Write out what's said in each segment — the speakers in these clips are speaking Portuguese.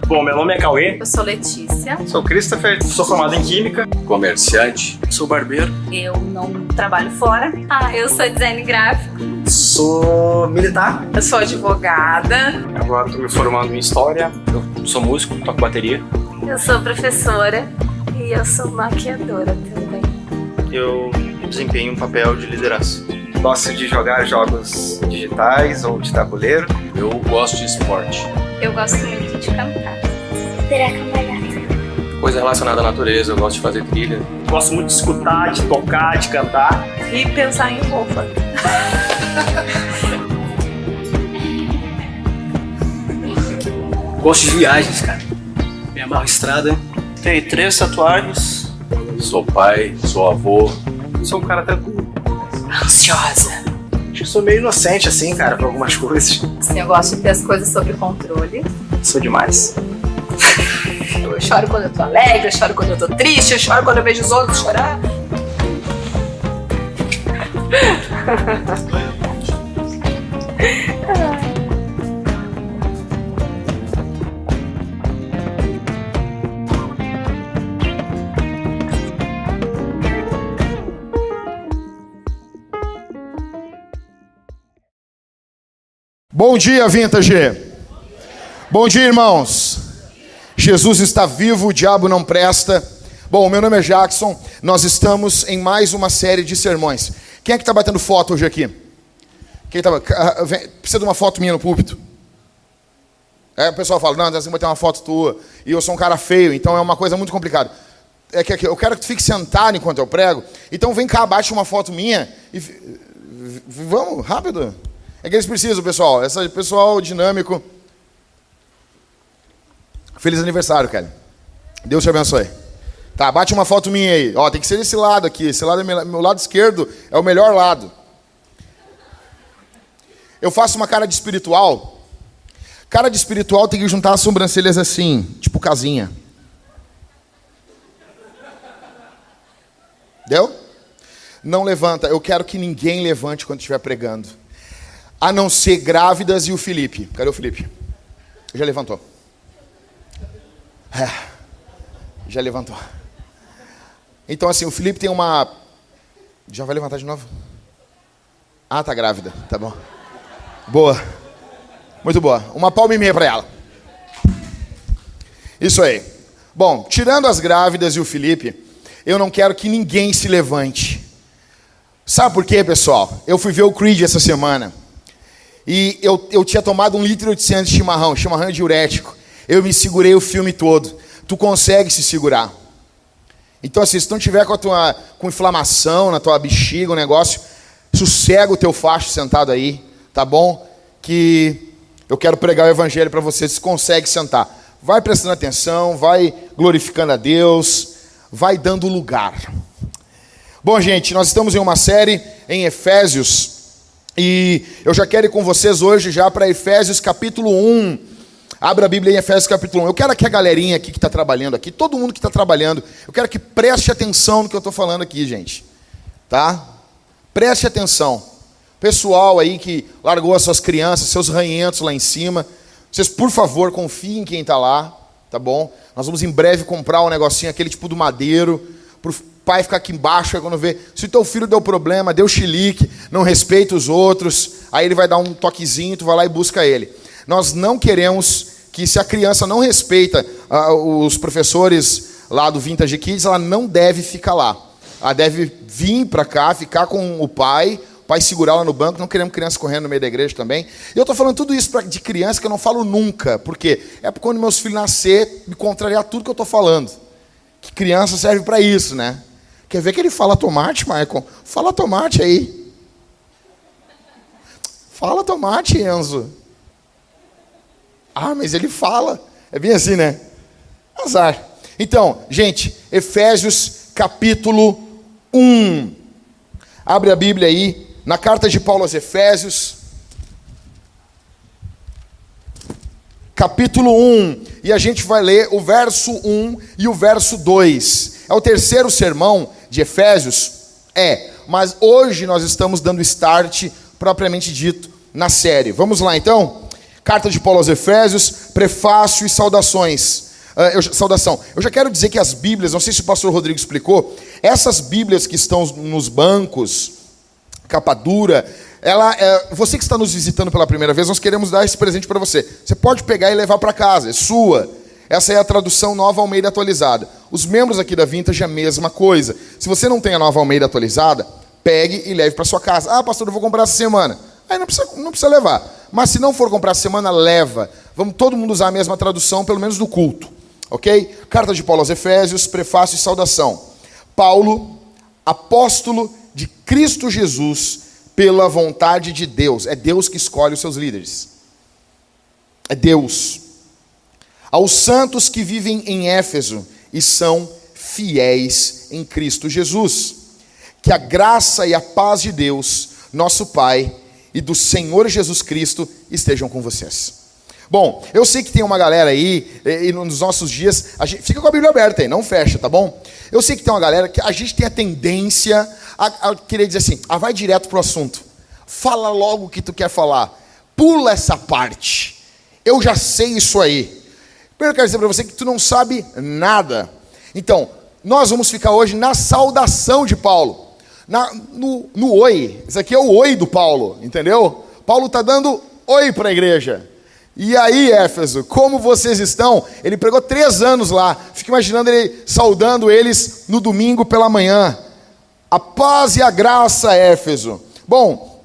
Bom, meu nome é Cauê. Eu sou Letícia. Sou Christopher. Sou formado em Química. Comerciante. Sou barbeiro. Eu não trabalho fora. Eu sou design gráfico. Sou militar. Eu sou advogada. Agora estou me formando em História. Eu sou músico, toco bateria. Eu sou professora. E eu sou maquiadora também. Eu desempenho um papel de liderança. Gosto de jogar jogos digitais ou de tabuleiro. Eu gosto de esporte. Eu gosto muito de cantar. Virar cambalhota. Coisa relacionada à natureza, eu gosto de fazer trilha. Gosto muito de escutar, de tocar, de cantar. E pensar em roupa. Gosto de viagens, cara. Me amarro em estrada. Tenho 3 tatuagens. Sou pai, sou avô. Sou um cara tranquilo. Ansiosa. Acho que sou meio inocente assim, cara, pra algumas coisas. Sim, eu gosto de ter as coisas sob controle. Sou demais. Eu choro quando eu tô alegre, eu choro quando eu tô triste, eu choro quando eu vejo os outros chorar. Bom dia, Vintage. Bom dia, irmãos. Jesus está vivo, o diabo não presta. Bom, meu nome é Jackson. Nós estamos em mais uma série de sermões. Quem é que está batendo foto hoje aqui? Quem tá... Precisa de uma foto minha no púlpito? O pessoal fala, não, assim, vai ter uma foto tua. E eu sou um cara feio, então é uma coisa muito complicada. É que eu quero que tu fique sentado enquanto eu prego. Então vem cá, bate uma foto minha e... Vamos, rápido. É que eles precisam, pessoal. Esse pessoal dinâmico. Feliz aniversário, cara. Deus te abençoe. Tá, bate uma foto minha aí. Ó, tem que ser desse lado aqui. Esse lado é meu lado esquerdo, é o melhor lado. Eu faço uma cara de espiritual. Cara de espiritual tem que juntar as sobrancelhas assim, tipo casinha. Deu? Não levanta. Eu quero que ninguém levante quando estiver pregando. A não ser grávidas e o Felipe. Cadê o Felipe? Já levantou. Já levantou. Então assim, o Felipe tem uma... Já vai levantar de novo? Tá grávida. Tá bom. Boa. Muito boa. Uma palma e meia para ela. Isso aí. Bom, tirando as grávidas e o Felipe, eu não quero que ninguém se levante. Sabe por quê, pessoal? Eu fui ver o Creed essa semana. E eu tinha tomado 1,8 litro de chimarrão. Chimarrão é diurético. Eu me segurei o filme todo. Tu consegue se segurar. Então assim, se tu não tiver com inflamação na tua bexiga, um negócio, sossega o teu facho sentado aí, tá bom? Que eu quero pregar o evangelho para você, se consegue sentar. Vai prestando atenção, vai glorificando a Deus, vai dando lugar. Bom, gente, nós estamos em uma série em Efésios. E eu já quero ir com vocês hoje já para Efésios capítulo 1. Abra a Bíblia em Efésios capítulo 1. Eu quero que a galerinha aqui que está trabalhando aqui, todo mundo que está trabalhando, eu quero que preste atenção no que eu estou falando aqui, gente. Tá? Preste atenção. Pessoal aí que largou as suas crianças, seus ranhentos lá em cima, vocês, por favor, confiem em quem está lá, tá bom? Nós vamos em breve comprar um negocinho, aquele tipo do madeiro, pro pai ficar aqui embaixo, aí quando vê, se o teu filho deu problema, deu chilique, não respeita os outros, aí ele vai dar um toquezinho, tu vai lá e busca ele. Nós não queremos que, se a criança não respeita os professores lá do Vintage Kids, ela não deve ficar lá. Ela deve vir para cá, ficar com o pai segurar ela no banco. Não queremos criança correndo no meio da igreja também. E eu estou falando tudo isso de criança que eu não falo nunca. Por quê? É porque quando meus filhos nascer, me contrariar tudo que eu estou falando. Que criança serve para isso, né? Quer ver que ele fala tomate, Michael? Fala tomate aí. Fala tomate, Enzo. Mas ele fala. É bem assim, né? Azar. Então, gente, Efésios capítulo 1. Abre a Bíblia aí, na carta de Paulo aos Efésios. Capítulo 1. E a gente vai ler o verso 1 e o verso 2. É o terceiro sermão de Efésios? Mas hoje nós estamos dando start, propriamente dito, na série. Vamos lá então? Carta de Paulo aos Efésios, prefácio e saudações. Saudação. Eu já quero dizer que as Bíblias, não sei se o pastor Rodrigo explicou, essas Bíblias que estão nos bancos, capa dura, você que está nos visitando pela primeira vez, nós queremos dar esse presente para você. Você pode pegar e levar para casa, é sua. Essa é a tradução Nova Almeida atualizada. Os membros aqui da Vintage é a mesma coisa. Se você não tem a Nova Almeida atualizada, pegue e leve para sua casa. Ah, pastor, eu vou comprar essa semana. Aí não precisa levar. Mas se não for comprar essa semana, leva. Vamos todo mundo usar a mesma tradução, pelo menos do culto. Ok? Carta de Paulo aos Efésios, prefácio e saudação. Paulo, apóstolo de Cristo Jesus, pela vontade de Deus. É Deus que escolhe os seus líderes. É Deus. Aos santos que vivem em Éfeso e são fiéis em Cristo Jesus. Que a graça e a paz de Deus, nosso Pai, e do Senhor Jesus Cristo estejam com vocês. Bom, eu sei que tem uma galera aí, e nos nossos dias, fica com a Bíblia aberta aí, não fecha, tá bom? Eu sei que tem uma galera que a gente tem a tendência a querer dizer assim, vai direto pro assunto. Fala logo o que tu quer falar. Pula essa parte. Eu já sei isso aí. Primeiro eu quero dizer para você que tu não sabe nada. Então, nós vamos ficar hoje na saudação de Paulo. No oi. Isso aqui é o oi do Paulo, entendeu? Paulo está dando oi para a igreja. E aí, Éfeso, como vocês estão? Ele pregou 3 anos lá. Fico imaginando ele saudando eles no domingo pela manhã. A paz e a graça, Éfeso. Bom,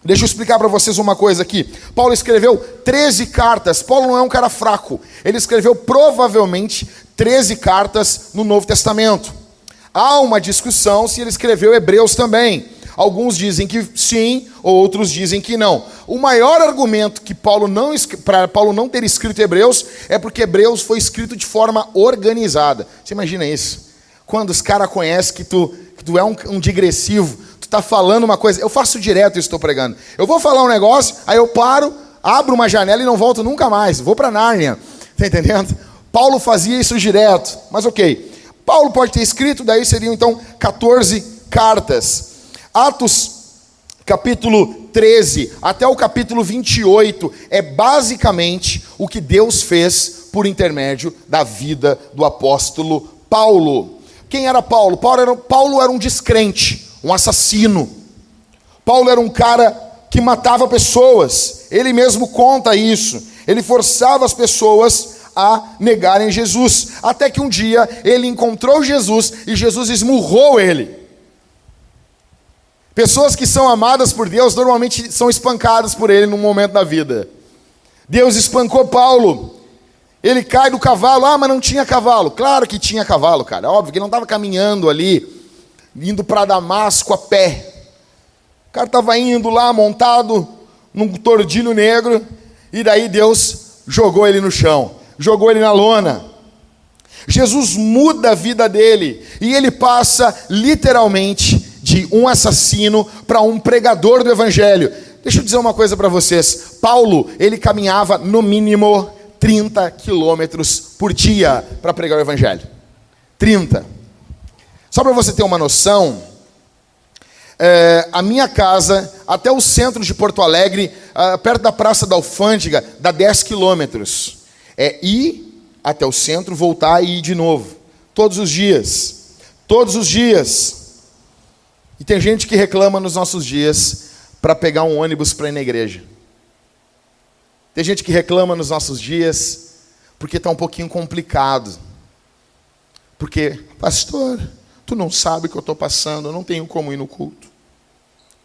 deixa eu explicar para vocês uma coisa aqui. Paulo escreveu 13 cartas. Paulo não é um cara fraco. Ele escreveu provavelmente 13 cartas no Novo Testamento. Há uma discussão se ele escreveu Hebreus também. Alguns dizem que sim, outros dizem que não. O maior argumento que para Paulo não ter escrito Hebreus é porque Hebreus foi escrito de forma organizada. Você imagina isso? Quando os caras conhecem que tu é um digressivo, tu está falando uma coisa. Eu faço direto isso, estou pregando. Eu vou falar um negócio, aí eu paro, abro uma janela e não volto nunca mais. Vou para Nárnia. Está entendendo? Paulo fazia isso direto. Mas ok. Paulo pode ter escrito, daí seriam então 14 cartas. Atos, capítulo 13, até o capítulo 28, é basicamente o que Deus fez por intermédio da vida do apóstolo Paulo. Quem era Paulo? Paulo era um descrente, um assassino. Paulo era um cara que matava pessoas. Ele mesmo conta isso. Ele forçava as pessoas a negarem Jesus. Até que um dia ele encontrou Jesus e Jesus esmurrou ele. Pessoas que são amadas por Deus normalmente são espancadas por ele num momento da vida. Deus espancou Paulo. Ele cai do cavalo. Mas não tinha cavalo. Claro que tinha cavalo, cara. Óbvio que ele não estava caminhando ali, indo para Damasco a pé. O cara estava indo lá montado num tordilho negro. E daí Deus jogou ele no chão. Jogou ele na lona. Jesus muda a vida dele. E ele passa literalmente de um assassino para um pregador do evangelho. Deixa eu dizer uma coisa para vocês. Paulo, ele caminhava no mínimo 30 quilômetros por dia para pregar o evangelho. 30. Só para você ter uma noção, a minha casa até o centro de Porto Alegre, perto da Praça da Alfândega, dá 10 quilômetros. É ir até o centro, voltar e ir de novo. Todos os dias. Todos os dias. E tem gente que reclama nos nossos dias para pegar um ônibus para ir na igreja. Tem gente que reclama nos nossos dias porque está um pouquinho complicado. Porque, pastor, tu não sabe o que eu estou passando, eu não tenho como ir no culto.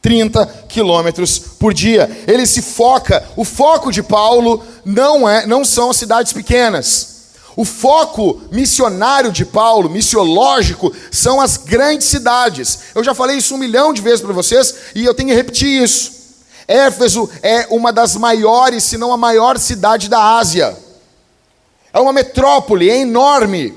30 quilômetros por dia. Ele se foca, o foco de Paulo não são as cidades pequenas. O foco missionário de Paulo, missiológico, são as grandes cidades. Eu já falei isso 1 milhão de vezes para vocês e eu tenho que repetir isso. Éfeso é uma das maiores, se não a maior cidade da Ásia. É uma metrópole, é enorme.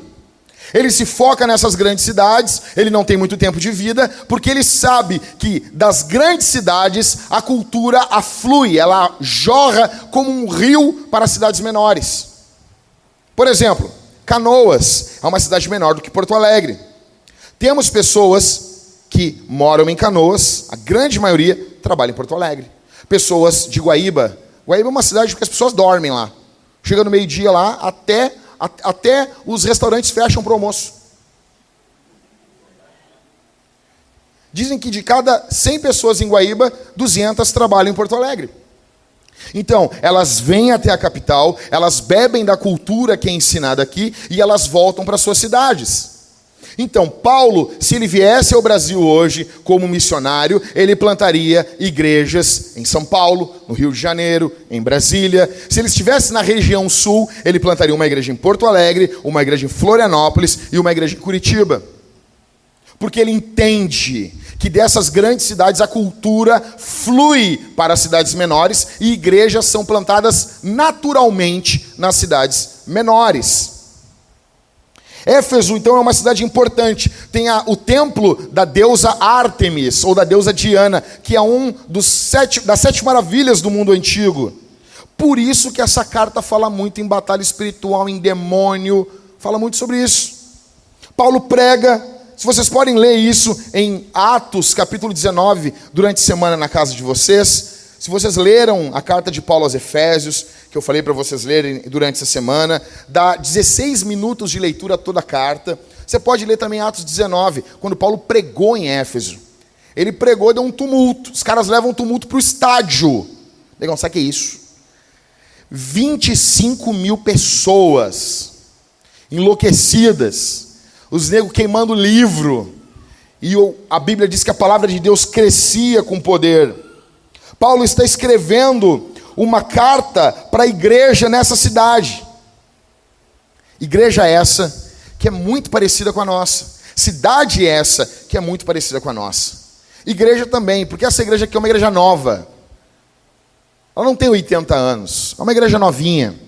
Ele se foca nessas grandes cidades, ele não tem muito tempo de vida, porque ele sabe que das grandes cidades a cultura aflui, ela jorra como um rio para as cidades menores. Por exemplo, Canoas é uma cidade menor do que Porto Alegre. Temos pessoas que moram em Canoas, a grande maioria trabalha em Porto Alegre. Pessoas de Guaíba. Guaíba é uma cidade que as pessoas dormem lá. Chega no meio-dia lá, até os restaurantes fecham para o almoço. Dizem que de cada 100 pessoas em Guaíba, 200 trabalham em Porto Alegre. Então, elas vêm até a capital, elas bebem da cultura que é ensinada aqui e elas voltam para suas cidades. Então, Paulo, se ele viesse ao Brasil hoje como missionário, ele plantaria igrejas em São Paulo, no Rio de Janeiro, em Brasília. Se ele estivesse na região sul, ele plantaria uma igreja em Porto Alegre, uma igreja em Florianópolis e uma igreja em Curitiba. Porque ele entende que dessas grandes cidades a cultura flui para as cidades menores e igrejas são plantadas naturalmente nas cidades menores. Éfeso, então, é uma cidade importante. Tem o templo da deusa Ártemis, ou da deusa Diana, que é das 7 maravilhas do mundo antigo. Por isso que essa carta fala muito em batalha espiritual, em demônio, fala muito sobre isso. Paulo prega. Se vocês podem ler isso em Atos, capítulo 19, durante a semana na casa de vocês. Se vocês leram a carta de Paulo aos Efésios, que eu falei para vocês lerem durante essa semana, dá 16 minutos de leitura toda a carta. Você pode ler também Atos 19, quando Paulo pregou em Éfeso. Ele pregou e deu um tumulto. Os caras levam um tumulto para o estádio. Legal, sabe o que é isso? 25 mil pessoas enlouquecidas. Os negros queimando livro. E a Bíblia diz que a palavra de Deus crescia com poder. Paulo está escrevendo uma carta para a igreja nessa cidade. Igreja essa que é muito parecida com a nossa. Cidade essa que é muito parecida com a nossa. Igreja também, porque essa igreja aqui é uma igreja nova. Ela não tem 80 anos, é uma igreja novinha.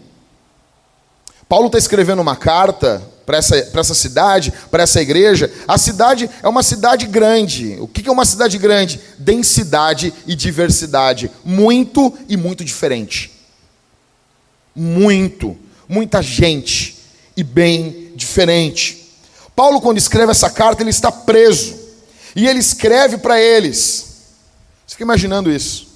Paulo está escrevendo uma carta para essa cidade, para essa igreja. A cidade é uma cidade grande. O que é uma cidade grande? Densidade e diversidade. Muito e muito diferente. Muita gente e bem diferente. Paulo, quando escreve essa carta, ele está preso. E ele escreve para eles. Você fica imaginando isso?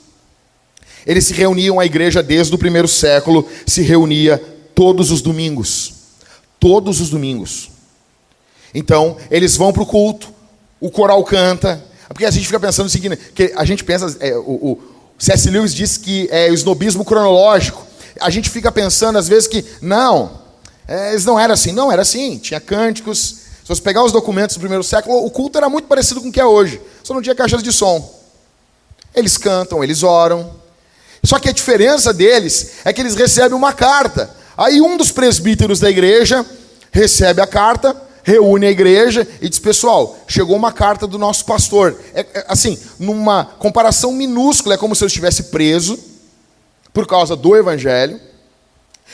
Eles se reuniam, a igreja desde o primeiro século, se reunia todos os domingos. Todos os domingos. Então, eles vão para o culto, o coral canta, porque a gente fica pensando o seguinte, que a gente pensa, o C.S. Lewis diz que é o snobismo cronológico. A gente fica pensando às vezes que, eles não eram assim. Não, era assim, tinha cânticos. Se você pegar os documentos do primeiro século, o culto era muito parecido com o que é hoje, só não tinha caixas de som. Eles cantam, eles oram. Só que a diferença deles é que eles recebem uma carta. Aí um dos presbíteros da igreja recebe a carta, reúne a igreja e diz: pessoal, chegou uma carta do nosso pastor. Assim, numa comparação minúscula, é como se eu estivesse preso por causa do evangelho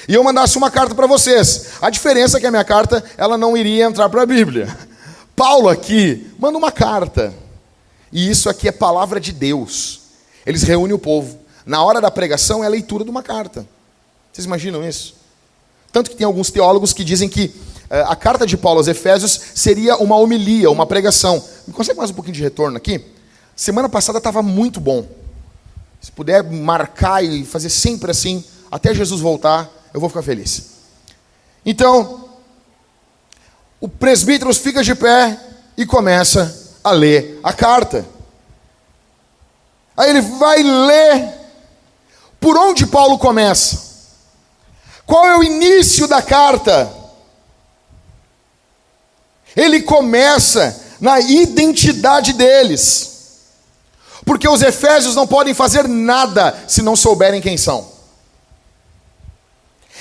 e eu mandasse uma carta para vocês. A diferença é que a minha carta, ela não iria entrar para a Bíblia. Paulo aqui manda uma carta. E isso aqui é palavra de Deus. Eles reúnem o povo. Na hora da pregação é a leitura de uma carta. Vocês imaginam isso? Tanto que tem alguns teólogos que dizem que a carta de Paulo aos Efésios seria uma homilia, uma pregação. Me consegue mais um pouquinho de retorno aqui? Semana passada estava muito bom. Se puder marcar e fazer sempre assim, até Jesus voltar, eu vou ficar feliz. Então, o presbítero fica de pé e começa a ler a carta. Aí ele vai ler. Por onde Paulo começa? Qual é o início da carta? Ele começa na identidade deles. Porque os efésios não podem fazer nada se não souberem quem são.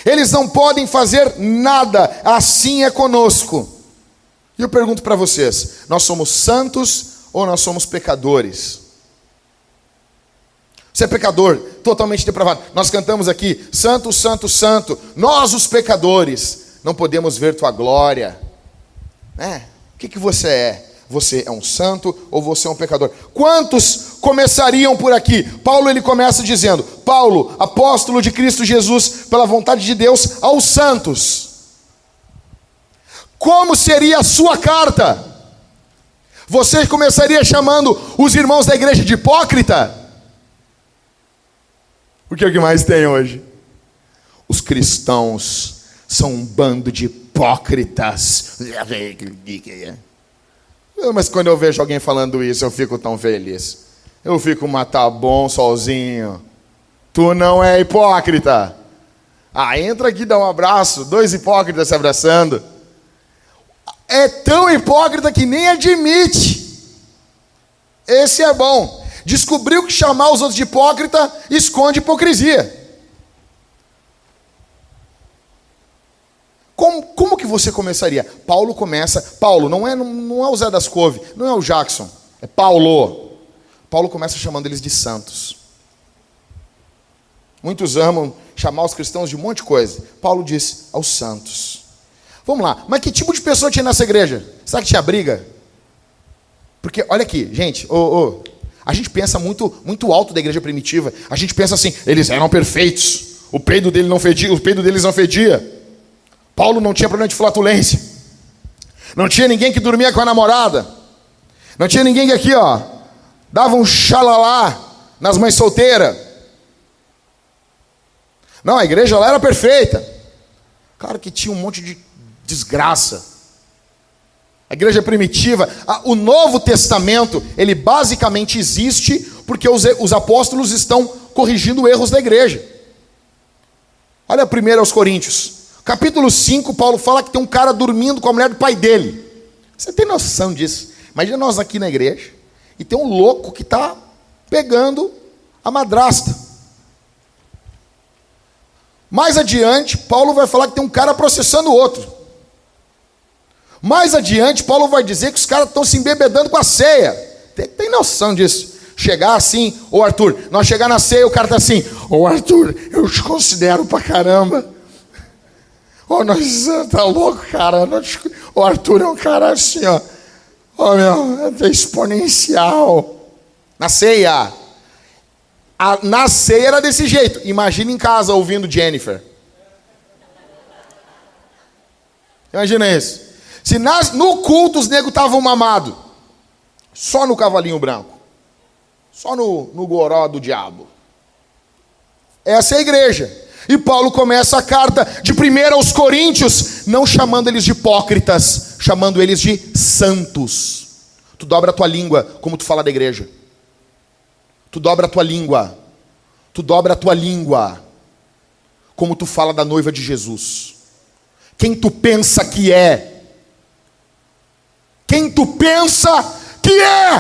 Eles não podem fazer nada, assim é conosco. E eu pergunto para vocês, nós somos santos ou nós somos pecadores? Você é pecador, totalmente depravado. Nós cantamos aqui, santo, santo, santo. Nós os pecadores não podemos ver tua glória. O que você é? Você é um santo ou você é um pecador? Quantos começariam por aqui? Paulo, ele começa dizendo: Paulo, apóstolo de Cristo Jesus, pela vontade de Deus, aos santos. Como seria a sua carta? Você começaria chamando os irmãos da igreja de hipócrita? Porque é o que mais tem hoje. Os cristãos são um bando de hipócritas. Mas quando eu vejo alguém falando isso, eu fico tão feliz. Eu fico, mas tá bom, solzinho. Tu não é hipócrita. Ah, entra aqui, dá um abraço. 2 hipócritas se abraçando. É tão hipócrita que nem admite. Esse é bom. Descobriu que chamar os outros de hipócrita esconde hipocrisia. Como que você começaria? Paulo começa. Paulo não é o Zé das Couve, não é o Jackson, é Paulo. Paulo começa chamando eles de santos. Muitos amam chamar os cristãos de um monte de coisa. Paulo diz aos santos. Vamos lá, mas que tipo de pessoa tinha nessa igreja? Será que tinha briga? Porque, olha aqui, gente, a gente pensa muito alto da igreja primitiva. A gente pensa assim, eles eram perfeitos. O peido deles não fedia. Paulo não tinha problema de flatulência. Não tinha ninguém que dormia com a namorada. Não tinha ninguém que aqui, dava um xalalá nas mães solteiras. Não, a igreja lá era perfeita. Claro que tinha um monte de desgraça. A igreja primitiva, o Novo Testamento, ele basicamente existe porque os apóstolos estão corrigindo erros da igreja. Olha 1 aos Coríntios. Capítulo 5, Paulo fala que tem um cara dormindo com a mulher do pai dele. Você tem noção disso? Imagina nós aqui na igreja e tem um louco que está pegando a madrasta. Mais adiante, Paulo vai falar que tem um cara processando o outro. Mais adiante, Paulo vai dizer que os caras estão se embebedando com a ceia. Tem noção disso? Chegar assim, Arthur, nós chegar na ceia, o cara está assim, Arthur, eu te considero pra caramba. Nós tá louco, cara. O Arthur é um cara assim, é exponencial. Na ceia. Na ceia era desse jeito. Imagina em casa ouvindo Jennifer. Imagina isso. Se no culto os negros estavam mamados, só no cavalinho branco, só no goró do diabo. Essa é a igreja. E Paulo começa a carta de 1 aos Coríntios, não chamando eles de hipócritas, chamando eles de santos. Tu dobra a tua língua como tu fala da igreja. Tu dobra a tua língua. Tu dobra a tua língua como tu fala da noiva de Jesus. Quem tu pensa que é? Quem tu pensa que é?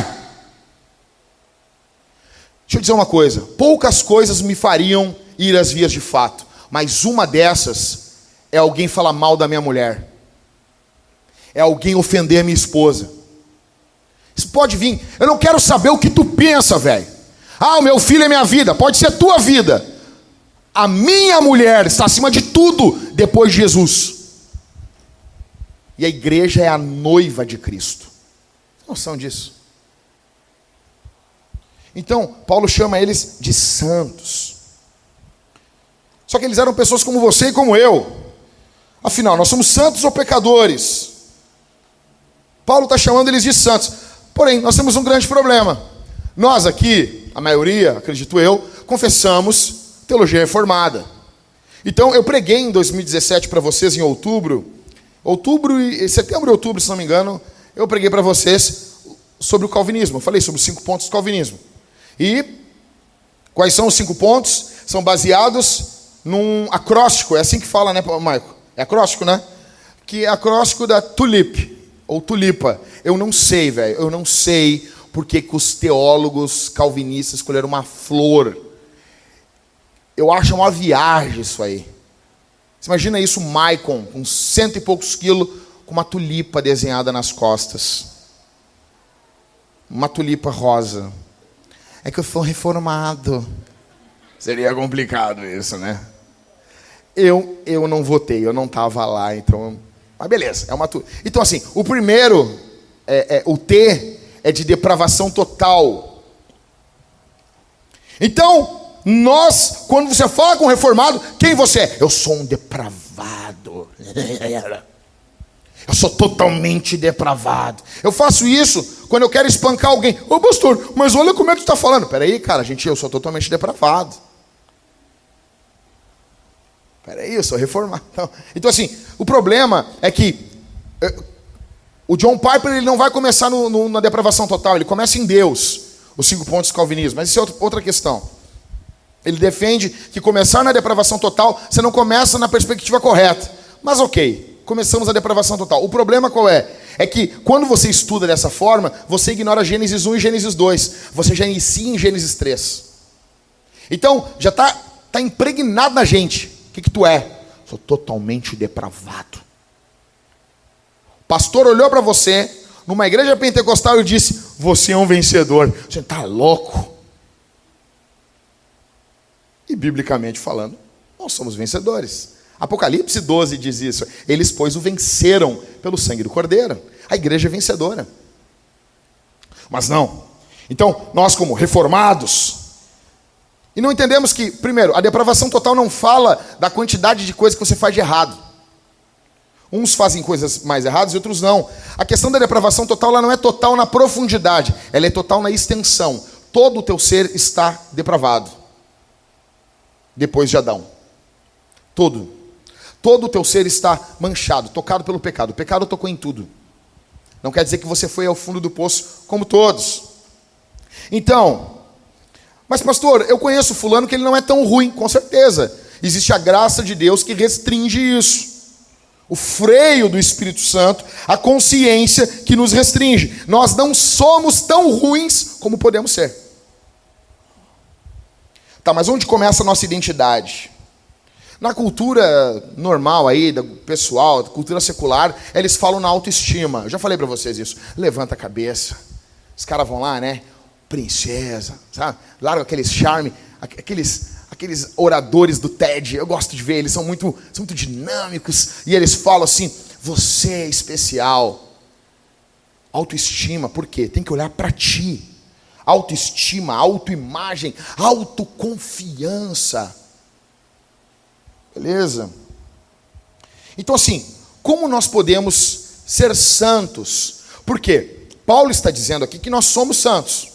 Deixa eu dizer uma coisa. Poucas coisas me fariam ir às vias de fato, mas uma dessas é alguém falar mal da minha mulher. É alguém ofender a minha esposa. Isso pode vir. Eu não quero saber o que tu pensa, velho. O meu filho é minha vida. Pode ser tua vida. A minha mulher está acima de tudo depois de Jesus. E a igreja é a noiva de Cristo. Tem noção disso? Então, Paulo chama eles de santos. Só que eles eram pessoas como você e como eu. Afinal, nós somos santos ou pecadores? Paulo está chamando eles de santos. Porém, nós temos um grande problema. Nós aqui, a maioria, acredito eu, confessamos teologia reformada. Então, eu preguei em 2017 para vocês, em setembro e outubro, se não me engano, eu preguei para vocês sobre o calvinismo. Eu falei sobre os 5 pontos do calvinismo. E quais são os 5 pontos? São baseados num acróstico, é assim que fala, né, Maico? É acróstico, né? Que é acróstico da tulip, ou tulipa. Eu não sei, velho, eu não sei porque que os teólogos calvinistas escolheram uma flor. Eu acho uma viagem isso aí. Você imagina isso, Maicon, com 100 e poucos quilos, com uma tulipa desenhada nas costas. Uma tulipa rosa. É que eu sou reformado. Seria complicado isso, né? Eu não votei, eu não estava lá, então... Mas beleza, é uma... Então assim, o primeiro, o T, é de depravação total. Então, quando você fala com um reformado, quem você é? Eu sou um depravado. Eu sou totalmente depravado. Eu faço isso quando eu quero espancar alguém. Pastor, mas olha como é que tu está falando. Peraí, cara, eu sou totalmente depravado. Peraí, eu sou reformado. Então assim, o problema é que o John Piper ele não vai começar na depravação total, ele começa em Deus, os 5 pontos do calvinismo. Mas isso é outra questão. Ele defende que começar na depravação total, você não começa na perspectiva correta. Mas ok, começamos a depravação total. O problema qual é? É que quando você estuda dessa forma, você ignora Gênesis 1 e Gênesis 2. Você já inicia em Gênesis 3. Então, já está impregnado na gente. O que tu é? Sou totalmente depravado. O pastor olhou para você, numa igreja pentecostal, e disse, você é um vencedor. Você está louco. E biblicamente falando, nós somos vencedores. Apocalipse 12 diz isso. Eles, pois, o venceram pelo sangue do Cordeiro. A igreja é vencedora. Mas não. Então, nós como reformados, e não entendemos que, primeiro, a depravação total não fala da quantidade de coisas que você faz de errado. Uns fazem coisas mais erradas e outros não. A questão da depravação total, ela não é total na profundidade, ela é total na extensão. Todo o teu ser está depravado. Depois de Adão. Todo o teu ser está manchado, tocado pelo pecado. O pecado tocou em tudo. Não quer dizer que você foi ao fundo do poço como todos. Então, mas pastor, eu conheço fulano que ele não é tão ruim, com certeza. Existe a graça de Deus que restringe isso. O freio do Espírito Santo, a consciência que nos restringe. Nós não somos tão ruins como podemos ser. Tá, mas onde começa a nossa identidade? Na cultura normal aí, do pessoal, da cultura secular, eles falam na autoestima. Eu já falei para vocês isso. Levanta a cabeça. Os caras vão lá, né? Princesa, sabe? Larga aqueles charme, aqueles oradores do TED. Eu gosto de ver, eles são muito dinâmicos. E eles falam assim, você é especial. Autoestima, por quê? Tem que olhar para ti. Autoestima, autoimagem, autoconfiança. Beleza? Então assim, como nós podemos ser santos? Por quê? Paulo está dizendo aqui que nós somos santos.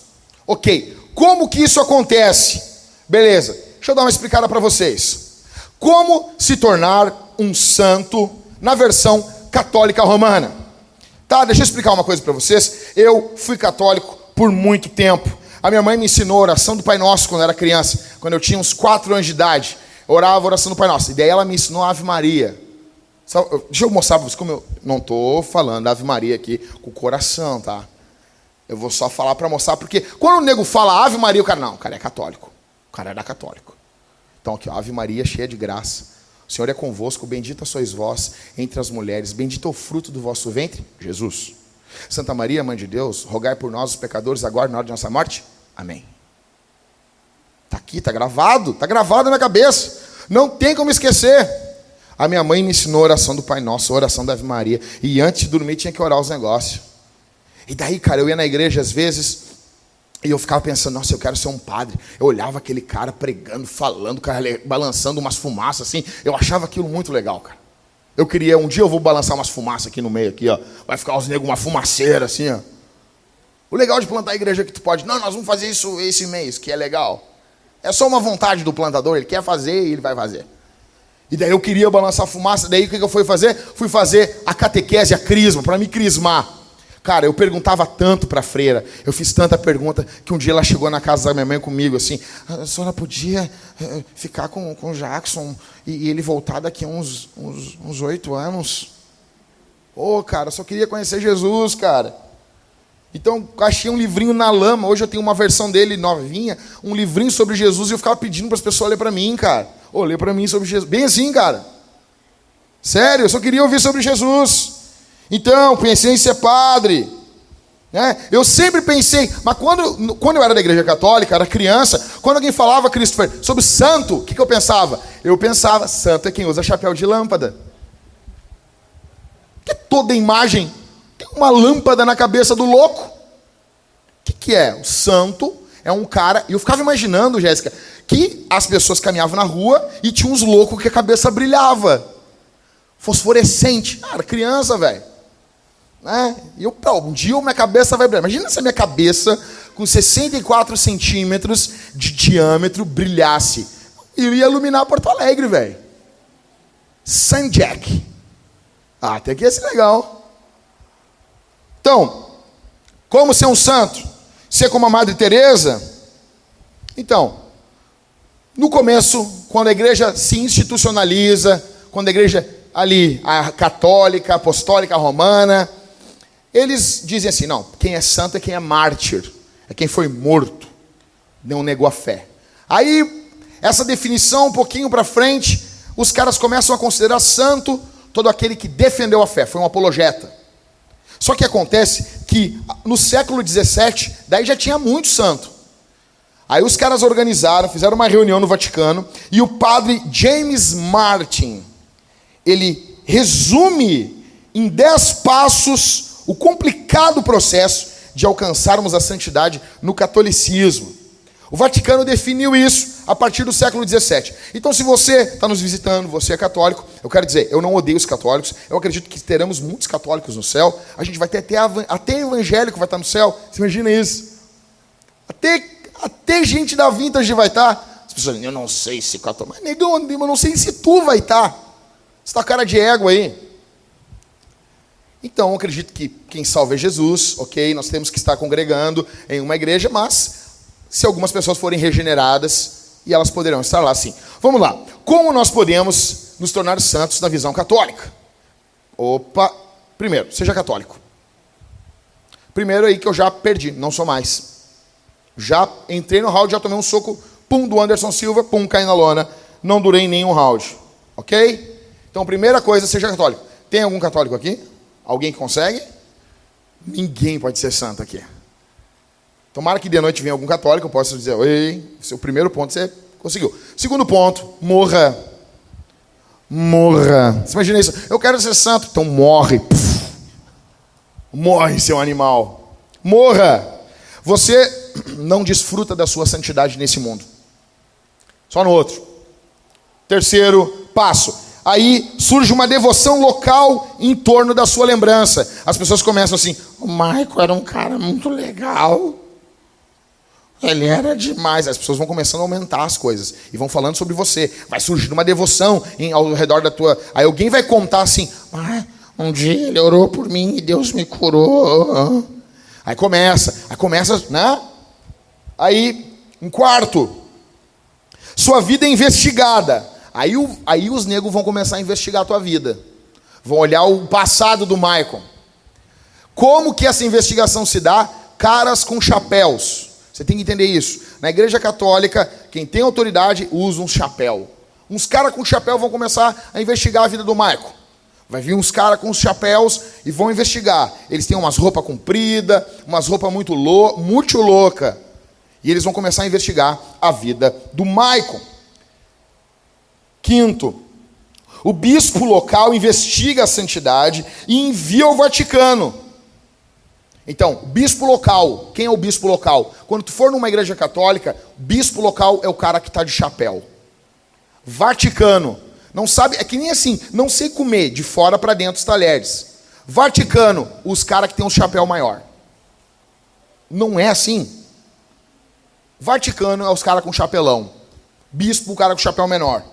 Ok, como que isso acontece? Beleza, deixa eu dar uma explicada para vocês. Como se tornar um santo na versão católica romana? Tá, deixa eu explicar uma coisa para vocês. Eu fui católico por muito tempo. A minha mãe me ensinou a oração do Pai Nosso quando eu era criança. Quando eu tinha uns 4 anos de idade, eu orava a oração do Pai Nosso. E daí ela me ensinou a Ave Maria. Deixa eu mostrar para vocês como eu não estou falando Ave Maria aqui com o coração, tá? Eu vou só falar para mostrar, porque quando o nego fala Ave Maria, o cara é católico. O cara era católico. Então aqui, ó, Ave Maria cheia de graça. O Senhor é convosco, bendita sois vós entre as mulheres, bendito é o fruto do vosso ventre, Jesus. Santa Maria, Mãe de Deus, rogai por nós os pecadores, agora na hora de nossa morte. Amém. Está aqui, está gravado na minha cabeça. Não tem como esquecer. A minha mãe me ensinou a oração do Pai Nosso, a oração da Ave Maria. E antes de dormir tinha que orar os negócios. E daí, cara, eu ia na igreja às vezes e eu ficava pensando, nossa, eu quero ser um padre. Eu olhava aquele cara pregando, falando, cara, balançando umas fumaças assim. Eu achava aquilo muito legal, cara. Eu queria, um dia eu vou balançar umas fumaças aqui no meio, aqui, ó. Vai ficar os negros, uma fumaceira assim, ó. O legal de plantar a igreja é que tu pode, não, nós vamos fazer isso esse mês, que é legal. É só uma vontade do plantador, ele quer fazer e ele vai fazer. E daí eu queria balançar fumaça, daí o que eu fui fazer? Fui fazer a catequese, a crisma, para me crismar. Cara, eu perguntava tanto para a freira, eu fiz tanta pergunta, que um dia ela chegou na casa da minha mãe comigo, assim, a senhora podia ficar com o Jackson e ele voltar daqui a uns 8 anos? Ô, cara, eu só queria conhecer Jesus, cara. Então, achei um livrinho na lama, hoje eu tenho uma versão dele novinha, um livrinho sobre Jesus, e eu ficava pedindo para as pessoas lerem para mim, cara. Ô, lê para mim sobre Jesus. Bem assim, cara. Sério, eu só queria ouvir sobre Jesus. Então, pensei em ser padre. Né? Eu sempre pensei, mas quando eu era da igreja católica, era criança, quando alguém falava, Christopher, sobre santo, o que eu pensava? Eu pensava, santo é quem usa chapéu de lâmpada. Que toda imagem tem uma lâmpada na cabeça do louco. O que é? O santo é um cara, e eu ficava imaginando, Jéssica, que as pessoas caminhavam na rua e tinha uns loucos que a cabeça brilhava. Fosforescente. Era criança, velho. Né? E eu, um dia minha cabeça vai brilhar. Imagina se a minha cabeça, com 64 centímetros de diâmetro, brilhasse. Eu ia iluminar Porto Alegre, velho. Saint Jack. Ah, até que ia ser legal. Então, como ser um santo? Ser como a Madre Teresa? Então, no começo, quando a igreja se institucionaliza, quando a igreja ali, a católica, apostólica, romana, eles dizem assim, não, quem é santo é quem é mártir, é quem foi morto, não negou a fé. Aí, essa definição, um pouquinho para frente, os caras começam a considerar santo todo aquele que defendeu a fé, foi um apologeta. Só que acontece que no século XVII, daí já tinha muito santo. Aí os caras organizaram, fizeram uma reunião no Vaticano, e o padre James Martin, ele resume em 10 passos o complicado processo de alcançarmos a santidade no catolicismo. O Vaticano definiu isso a partir do século XVII. Então, se você está nos visitando, você é católico, eu quero dizer, eu não odeio os católicos, eu acredito que teremos muitos católicos no céu, a gente vai ter até evangélico vai estar no céu, você imagina isso? Até gente da Vintage vai estar. As pessoas dizem, eu não sei se católico, mas negão, eu não sei se tu vai estar. Você está cara de ego aí. Então, eu acredito que quem salva é Jesus, ok? Nós temos que estar congregando em uma igreja, mas se algumas pessoas forem regeneradas, e elas poderão estar lá sim. Vamos lá. Como nós podemos nos tornar santos na visão católica? Opa! Primeiro, seja católico. Primeiro aí que eu já perdi, não sou mais. Já entrei no round, já tomei um soco, pum, do Anderson Silva, pum, caí na lona. Não durei em nenhum round. Ok? Então, primeira coisa, seja católico. Tem algum católico aqui? Alguém que consegue? Ninguém pode ser santo aqui. Tomara que de noite venha algum católico, eu possa dizer, oi, seu primeiro ponto você conseguiu. Segundo ponto, morra. Morra. Você imagina isso? Eu quero ser santo, então morre. Puf. Morre, seu animal. Morra. Você não desfruta da sua santidade nesse mundo. Só no outro. Terceiro passo. Aí surge uma devoção local em torno da sua lembrança. As pessoas começam assim, o Michael era um cara muito legal. Ele era demais. As pessoas vão começando a aumentar as coisas. E vão falando sobre você. Vai surgir uma devoção ao redor da tua... Aí alguém vai contar assim, um dia ele orou por mim e Deus me curou. Aí começa, né? Aí, um quarto. Sua vida é investigada. Aí os negros vão começar a investigar a tua vida. Vão olhar o passado do Michael. Como que essa investigação se dá? Caras com chapéus. Você tem que entender isso. Na igreja católica, quem tem autoridade usa um chapéu. Uns caras com chapéu vão começar a investigar a vida do Michael. Vai vir uns caras com os chapéus e vão investigar. Eles têm umas roupas compridas, umas roupas muito louca. E eles vão começar a investigar a vida do Michael. Quinto, o bispo local investiga a santidade e envia ao Vaticano. Então, bispo local. Quem é o bispo local? Quando tu for numa igreja católica, bispo local é o cara que está de chapéu. Vaticano. Não sabe, é que nem assim, não sei comer de fora para dentro os talheres. Vaticano, os caras que tem um chapéu maior. Não é assim. Vaticano é os caras com chapelão. Bispo, o cara com chapéu menor.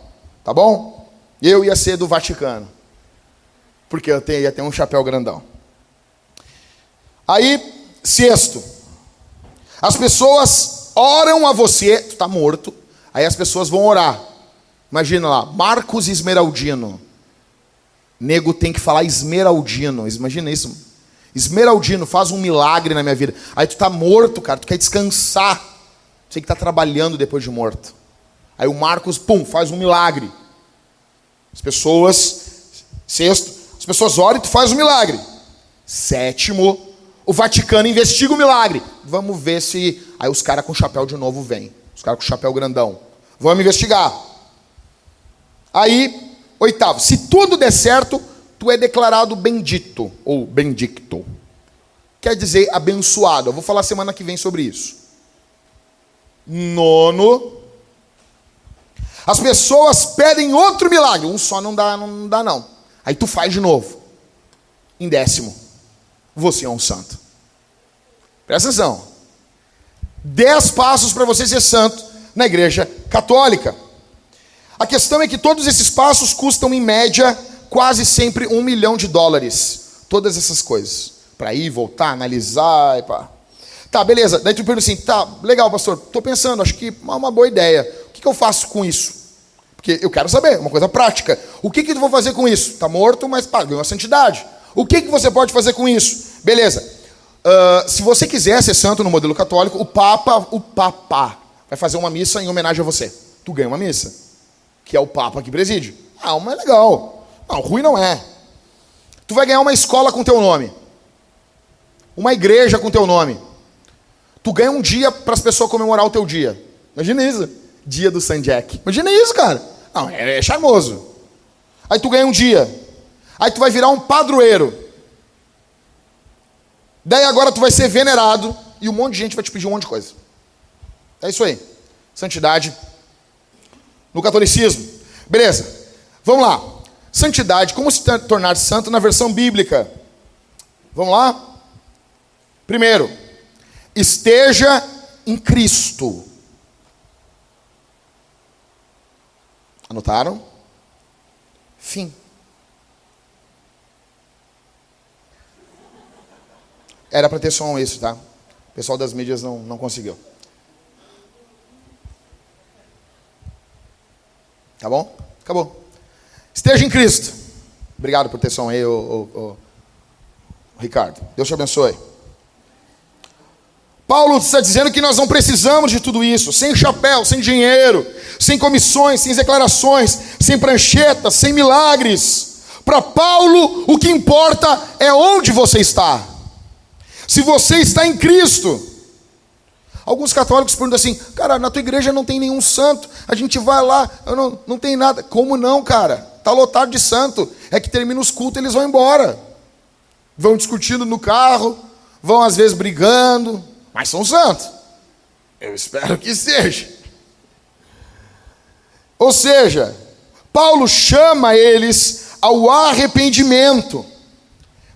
Tá bom? Eu ia ser do Vaticano. Porque eu ia ter um chapéu grandão. Aí, sexto. As pessoas oram a você. Tu tá morto. Aí as pessoas vão orar. Imagina lá, Marcos Esmeraldino. Nego tem que falar Esmeraldino. Imagina isso. Esmeraldino, faz um milagre na minha vida. Aí tu tá morto, cara. Tu quer descansar. Você que tá trabalhando depois de morto. Aí o Marcos, pum, faz um milagre. As pessoas, sexto, as pessoas oram e tu faz um milagre. Sétimo, o Vaticano investiga o milagre. Vamos ver se... Aí os caras com chapéu de novo vêm. Os caras com chapéu grandão. Vamos investigar. Aí, oitavo, se tudo der certo, tu é declarado bendito, ou bendicto. Quer dizer abençoado. Eu vou falar semana que vem sobre isso. Nono, as pessoas pedem outro milagre. Um só não dá não. Aí tu faz de novo. Em décimo, você é um santo. Presta atenção. 10 passos para você ser santo na igreja católica. A questão é que todos esses passos custam, em média, quase sempre $1 milhão. Todas essas coisas. Para ir, voltar, analisar e pá. Tá, beleza. Daí tu pergunta assim, tá, legal, pastor, tô pensando, acho que é uma boa ideia. O que eu faço com isso? Porque eu quero saber, uma coisa prática. O que eu vou fazer com isso? Tá morto, mas pá, ganhou a santidade. O que você pode fazer com isso? Beleza. Se você quiser ser santo no modelo católico, o Papa vai fazer uma missa em homenagem a você. Tu ganha uma missa, que é o Papa que preside. Mas é legal. Não, ruim não é. Tu vai ganhar uma escola com teu nome. Uma igreja com teu nome. Tu ganha um dia para as pessoas comemorar o teu dia. Imagina isso. Dia do San Jack. Imagina isso, cara. Não, é charmoso. Aí tu ganha um dia. Aí tu vai virar um padroeiro. Daí agora tu vai ser venerado e um monte de gente vai te pedir um monte de coisa. É isso aí. Santidade no catolicismo. Beleza. Vamos lá. Santidade, como se tornar santo na versão bíblica? Vamos lá? Primeiro, esteja em Cristo. Anotaram? Fim. Era para ter som isso, tá? O pessoal das mídias não conseguiu. Tá bom? Acabou. Esteja em Cristo. Obrigado por ter som aí, Ricardo. Deus te abençoe. Paulo está dizendo que nós não precisamos de tudo isso. Sem chapéu, sem dinheiro, sem comissões, sem declarações, sem pranchetas, sem milagres. Para Paulo, o que importa é onde você está. Se você está em Cristo. Alguns católicos perguntam assim, cara, na tua igreja não tem nenhum santo, a gente vai lá, não tem nada. Como não, cara? Está lotado de santo. É que termina os cultos e eles vão embora. Vão discutindo no carro, vão às vezes brigando, mas são santos. Eu espero que seja. Ou seja, Paulo chama eles ao arrependimento,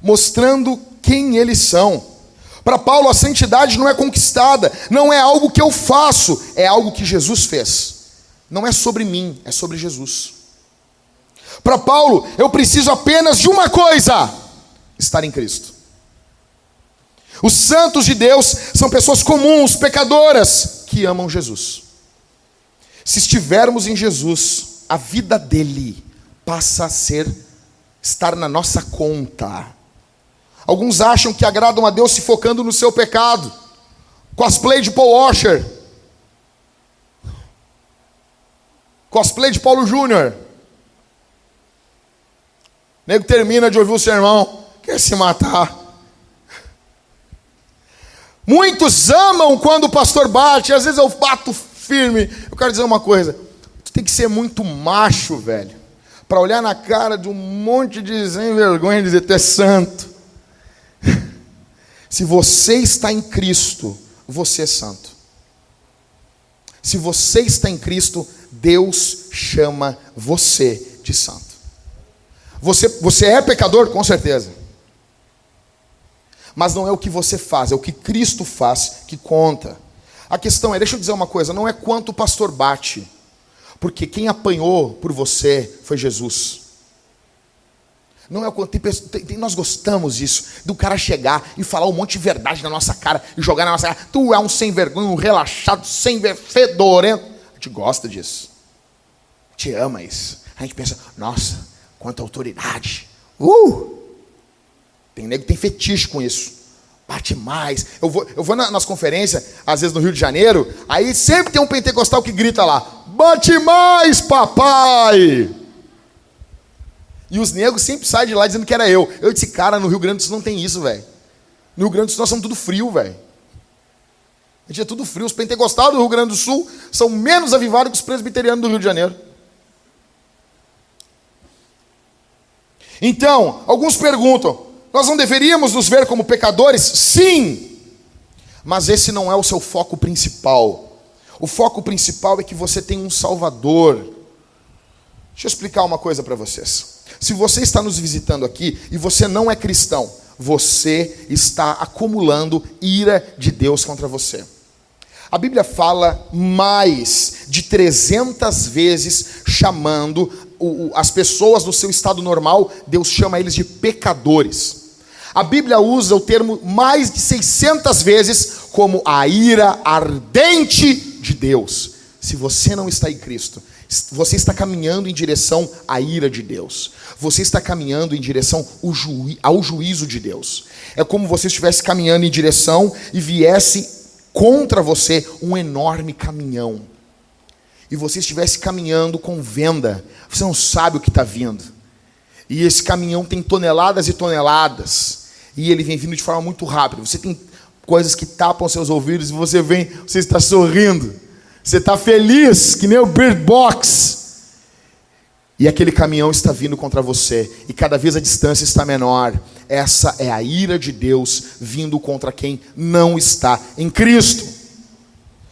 mostrando quem eles são. Para Paulo, a santidade não é conquistada, não é algo que eu faço, é algo que Jesus fez. Não é sobre mim, é sobre Jesus. Para Paulo, eu preciso apenas de uma coisa: estar em Cristo. Os santos de Deus são pessoas comuns, pecadoras, que amam Jesus. Se estivermos em Jesus, a vida dele passa a estar na nossa conta. Alguns acham que agradam a Deus se focando no seu pecado. Cosplay de Paul Washer. Cosplay de Paulo Júnior. O nego termina de ouvir o sermão, quer se matar. Muitos amam quando o pastor bate. Às vezes eu bato firme. Eu quero dizer uma coisa. Tu tem que ser muito macho, velho, para olhar na cara de um monte de sem vergonha e dizer, tu é santo. Se você está em Cristo, você é santo. Se você está em Cristo, Deus chama você de santo. Você é pecador? Com certeza. Mas não é o que você faz, é o que Cristo faz que conta. A questão é, deixa eu dizer uma coisa, não é quanto o pastor bate, porque quem apanhou por você foi Jesus. Não é o quanto nós gostamos disso, do cara chegar e falar um monte de verdade na nossa cara e jogar na nossa cara. Tu é um sem vergonha, um relaxado, fedorento. A gente gosta disso. A gente ama isso. A gente pensa, nossa, quanta autoridade. Tem nego que tem fetiche com isso. Bate mais. Eu vou nas conferências, às vezes no Rio de Janeiro, aí sempre tem um pentecostal que grita lá, bate mais, papai! E os negros sempre saem de lá dizendo que era eu. Eu disse, cara, no Rio Grande do Sul não tem isso, velho. No Rio Grande do Sul nós somos tudo frio, velho. A gente é tudo frio. Os pentecostais do Rio Grande do Sul são menos avivados que os presbiterianos do Rio de Janeiro. Então, alguns perguntam, nós não deveríamos nos ver como pecadores? Sim! Mas esse não é o seu foco principal. O foco principal é que você tem um Salvador. Deixa eu explicar uma coisa para vocês. Se você está nos visitando aqui e você não é cristão, você está acumulando ira de Deus contra você. A Bíblia fala mais de 300 vezes chamando as pessoas no seu estado normal, Deus chama eles de pecadores. A Bíblia usa o termo mais de 600 vezes como a ira ardente de Deus. Se você não está em Cristo, você está caminhando em direção à ira de Deus. Você está caminhando em direção ao juízo de Deus. É como você estivesse caminhando em direção e viesse contra você um enorme caminhão. E você estivesse caminhando com venda. Você não sabe o que está vindo. E esse caminhão tem toneladas e toneladas. E ele vem vindo de forma muito rápida. Você tem coisas que tapam seus ouvidos e você está sorrindo. Você está feliz, que nem o Bird Box. E aquele caminhão está vindo contra você. E cada vez a distância está menor. Essa é a ira de Deus vindo contra quem não está em Cristo.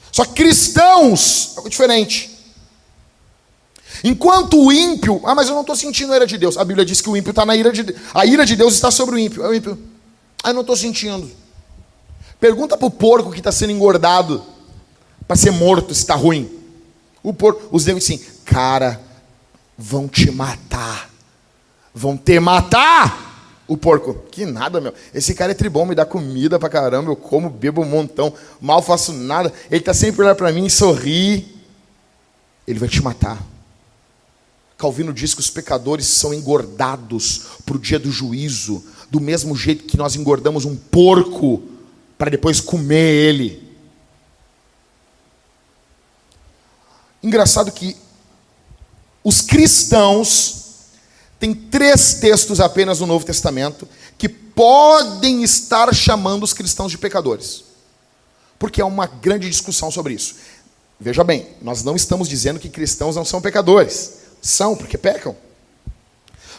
Só que cristãos é algo diferente. Enquanto o ímpio... mas eu não estou sentindo a ira de Deus. A Bíblia diz que o ímpio está na ira de Deus. A ira de Deus está sobre o ímpio. É o ímpio. Eu não estou sentindo. Pergunta para o porco que está sendo engordado para ser morto, se está ruim. O porco, os deuses assim, cara, vão te matar. Vão te matar. O porco, que nada, meu. Esse cara é tribom, me dá comida pra caramba, eu como, bebo um montão, mal faço nada. Ele está sempre olhando para mim e sorri. Ele vai te matar. Calvino diz que os pecadores são engordados para o dia do juízo, do mesmo jeito que nós engordamos um porco para depois comer ele. Engraçado que os cristãos têm 3 textos apenas no Novo Testamento que podem estar chamando os cristãos de pecadores. Porque há uma grande discussão sobre isso. Veja bem, nós não estamos dizendo que cristãos não são pecadores. São, porque pecam.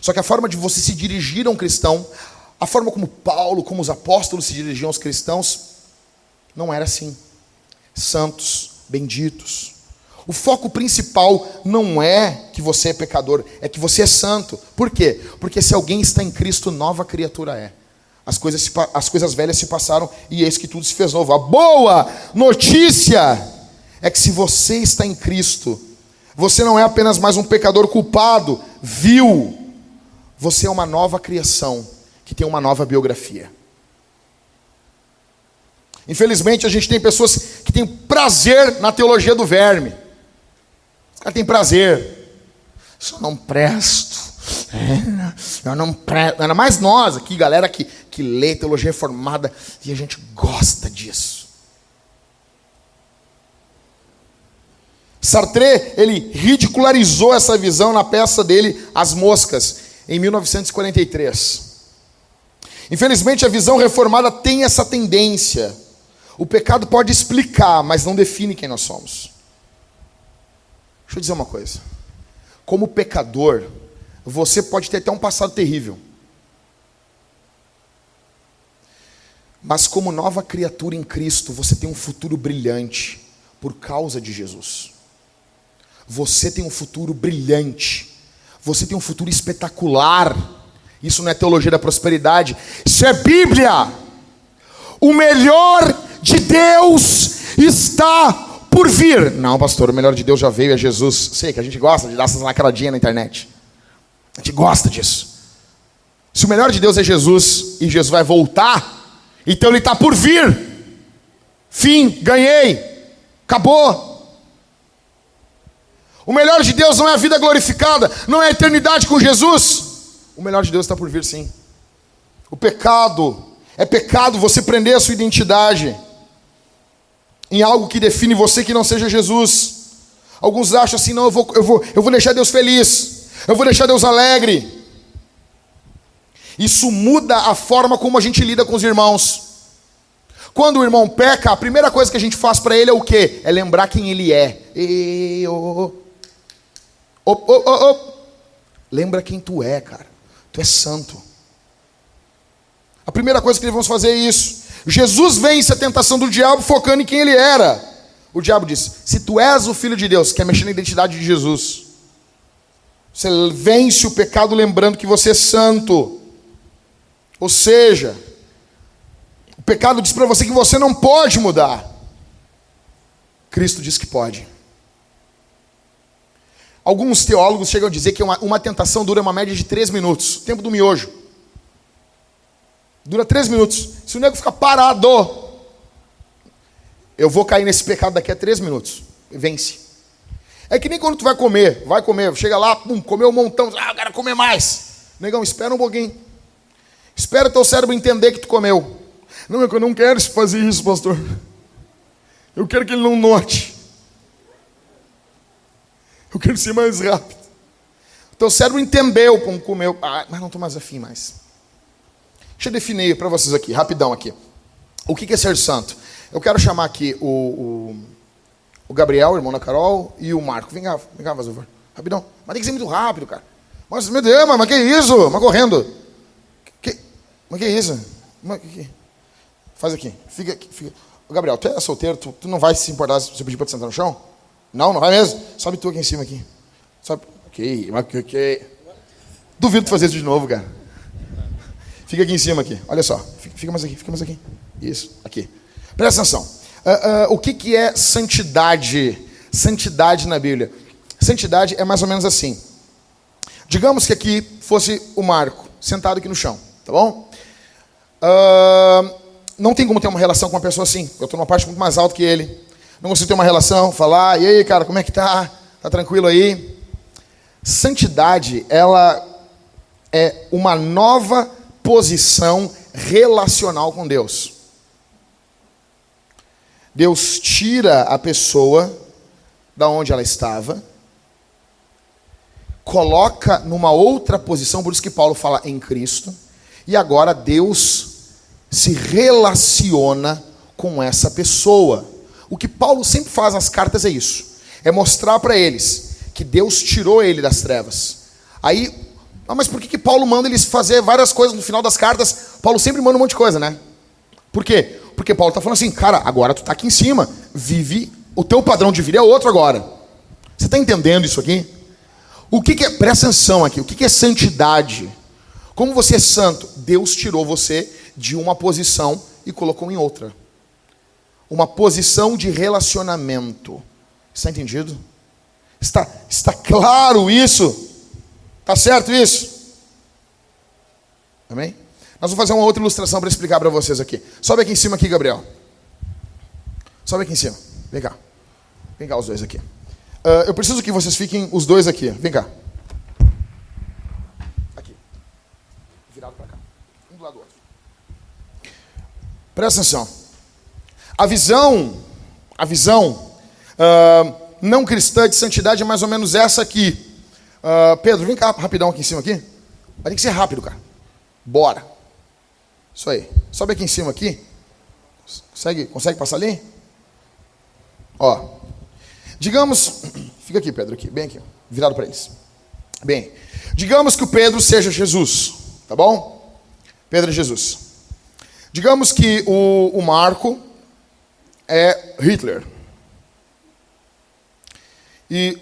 Só que a forma de você se dirigir a um cristão, a forma como Paulo, como os apóstolos se dirigiam aos cristãos, não era assim. Santos, benditos. O foco principal não é que você é pecador, é que você é santo. Por quê? Porque se alguém está em Cristo, nova criatura é. As coisas velhas se passaram e eis que tudo se fez novo. A boa notícia é que se você está em Cristo, você não é apenas mais um pecador culpado, vil. Você é uma nova criação que tem uma nova biografia. Infelizmente, a gente tem pessoas que têm prazer na teologia do verme. Os caras têm prazer. Eu não presto. Eu não presto. Ainda mais nós aqui, galera que lê teologia reformada, e a gente gosta disso. Sartre, ele ridicularizou essa visão na peça dele, As Moscas, em 1943. Infelizmente, a visão reformada tem essa tendência. O pecado pode explicar, mas não define quem nós somos. Deixa eu dizer uma coisa. Como pecador, você pode ter até um passado terrível. Mas como nova criatura em Cristo, você tem um futuro brilhante por causa de Jesus. Você tem um futuro brilhante. Você tem um futuro espetacular. Isso não é teologia da prosperidade. Isso é Bíblia. O melhor de Deus está por vir. Não, pastor, o melhor de Deus já veio, é Jesus. Sei que a gente gosta de dar essas lacradinhas na internet. A gente gosta disso. Se o melhor de Deus é Jesus e Jesus vai voltar, então ele está por vir. Fim, ganhei. Acabou. O melhor de Deus não é a vida glorificada, não é a eternidade com Jesus. O melhor de Deus está por vir, sim. O pecado, é pecado você prender a sua identidade em algo que define você que não seja Jesus. Alguns acham assim, não, eu vou deixar Deus feliz, eu vou deixar Deus alegre. Isso muda a forma como a gente lida com os irmãos. Quando o irmão peca, a primeira coisa que a gente faz para ele é o quê? É lembrar quem ele é. Lembra quem tu é, cara. Tu é santo. A primeira coisa que vamos fazer é isso. Jesus vence a tentação do diabo focando em quem ele era. O diabo diz, se tu és o Filho de Deus, quer mexer na identidade de Jesus, você vence o pecado lembrando que você é santo. Ou seja, o pecado diz para você que você não pode mudar. Cristo diz que pode. Alguns teólogos chegam a dizer que uma tentação dura uma média de 3 minutos. Tempo do miojo. Dura 3 minutos. Se o nego ficar parado, eu vou cair nesse pecado daqui a 3 minutos. Vence. É que nem quando tu vai comer, chega lá, pum, comeu um montão, eu quero comer mais. Negão, espera um pouquinho. Espera o teu cérebro entender que tu comeu. Não, é que eu não quero fazer isso, pastor. Eu quero que ele não note. Eu quero ser mais rápido. O teu cérebro entendeu, pum, comeu. Mas não estou mais afim mais. Deixa eu definir para vocês aqui, rapidão aqui. O que é ser santo? Eu quero chamar aqui o Gabriel, o irmão da Carol, e o Marco. Vem cá, por favor. Rapidão. Mas tem que ser muito rápido, cara. Mas, meu Deus, mas que isso? Mas correndo. Mas que isso? Faz aqui. Fica aqui. Gabriel, tu é solteiro, tu não vai se importar se eu pedir para te sentar no chão? Não vai mesmo? Sobe tu aqui em cima aqui. Sobe. Ok. Duvido tu fazer isso de novo, cara. Fica aqui em cima aqui. Olha só. Fica mais aqui. Isso, aqui. Presta atenção. O que é santidade? Santidade na Bíblia. Santidade é mais ou menos assim. Digamos que aqui fosse o Marco, sentado aqui no chão, tá bom? Não tem como ter uma relação com uma pessoa assim. Eu estou numa parte muito mais alta que ele. Não consigo ter uma relação, falar, e aí, cara, como é que tá? Tá tranquilo aí? Santidade, ela é uma nova posição relacional com Deus. Deus tira a pessoa da onde ela estava, coloca numa outra posição, por isso que Paulo fala em Cristo, e agora Deus se relaciona com essa pessoa. O que Paulo sempre faz nas cartas é isso, é mostrar para eles que Deus tirou ele das trevas. Aí, mas por que Paulo manda eles fazer várias coisas no final das cartas? Paulo sempre manda um monte de coisa, né? Por quê? Porque Paulo está falando assim, cara, agora tu está aqui em cima, vive, o teu padrão de vida é outro agora. Você está entendendo isso aqui? O que é, presta atenção aqui, o que é santidade? Como você é santo? Deus tirou você de uma posição e colocou em outra. Uma posição de relacionamento. Está entendido? Está claro isso? Está certo isso? Amém? Nós vamos fazer uma outra ilustração para explicar para vocês aqui. Sobe aqui em cima aqui, Gabriel. Sobe aqui em cima. Vem cá. Vem cá os dois aqui. Eu preciso que vocês fiquem os dois aqui. Vem cá. Aqui. Virado para cá. Um do lado do outro. Presta atenção. A visão não cristã de santidade é mais ou menos essa aqui. Pedro, vem cá rapidão aqui em cima aqui. Mas tem que ser rápido, cara. Bora. Isso aí. Sobe aqui em cima aqui. Consegue passar ali? Ó. Digamos, fica aqui, Pedro, aqui, bem aqui, virado para eles. Bem, digamos que o Pedro seja Jesus, tá bom? Pedro é Jesus. Digamos que o Marco é Hitler. E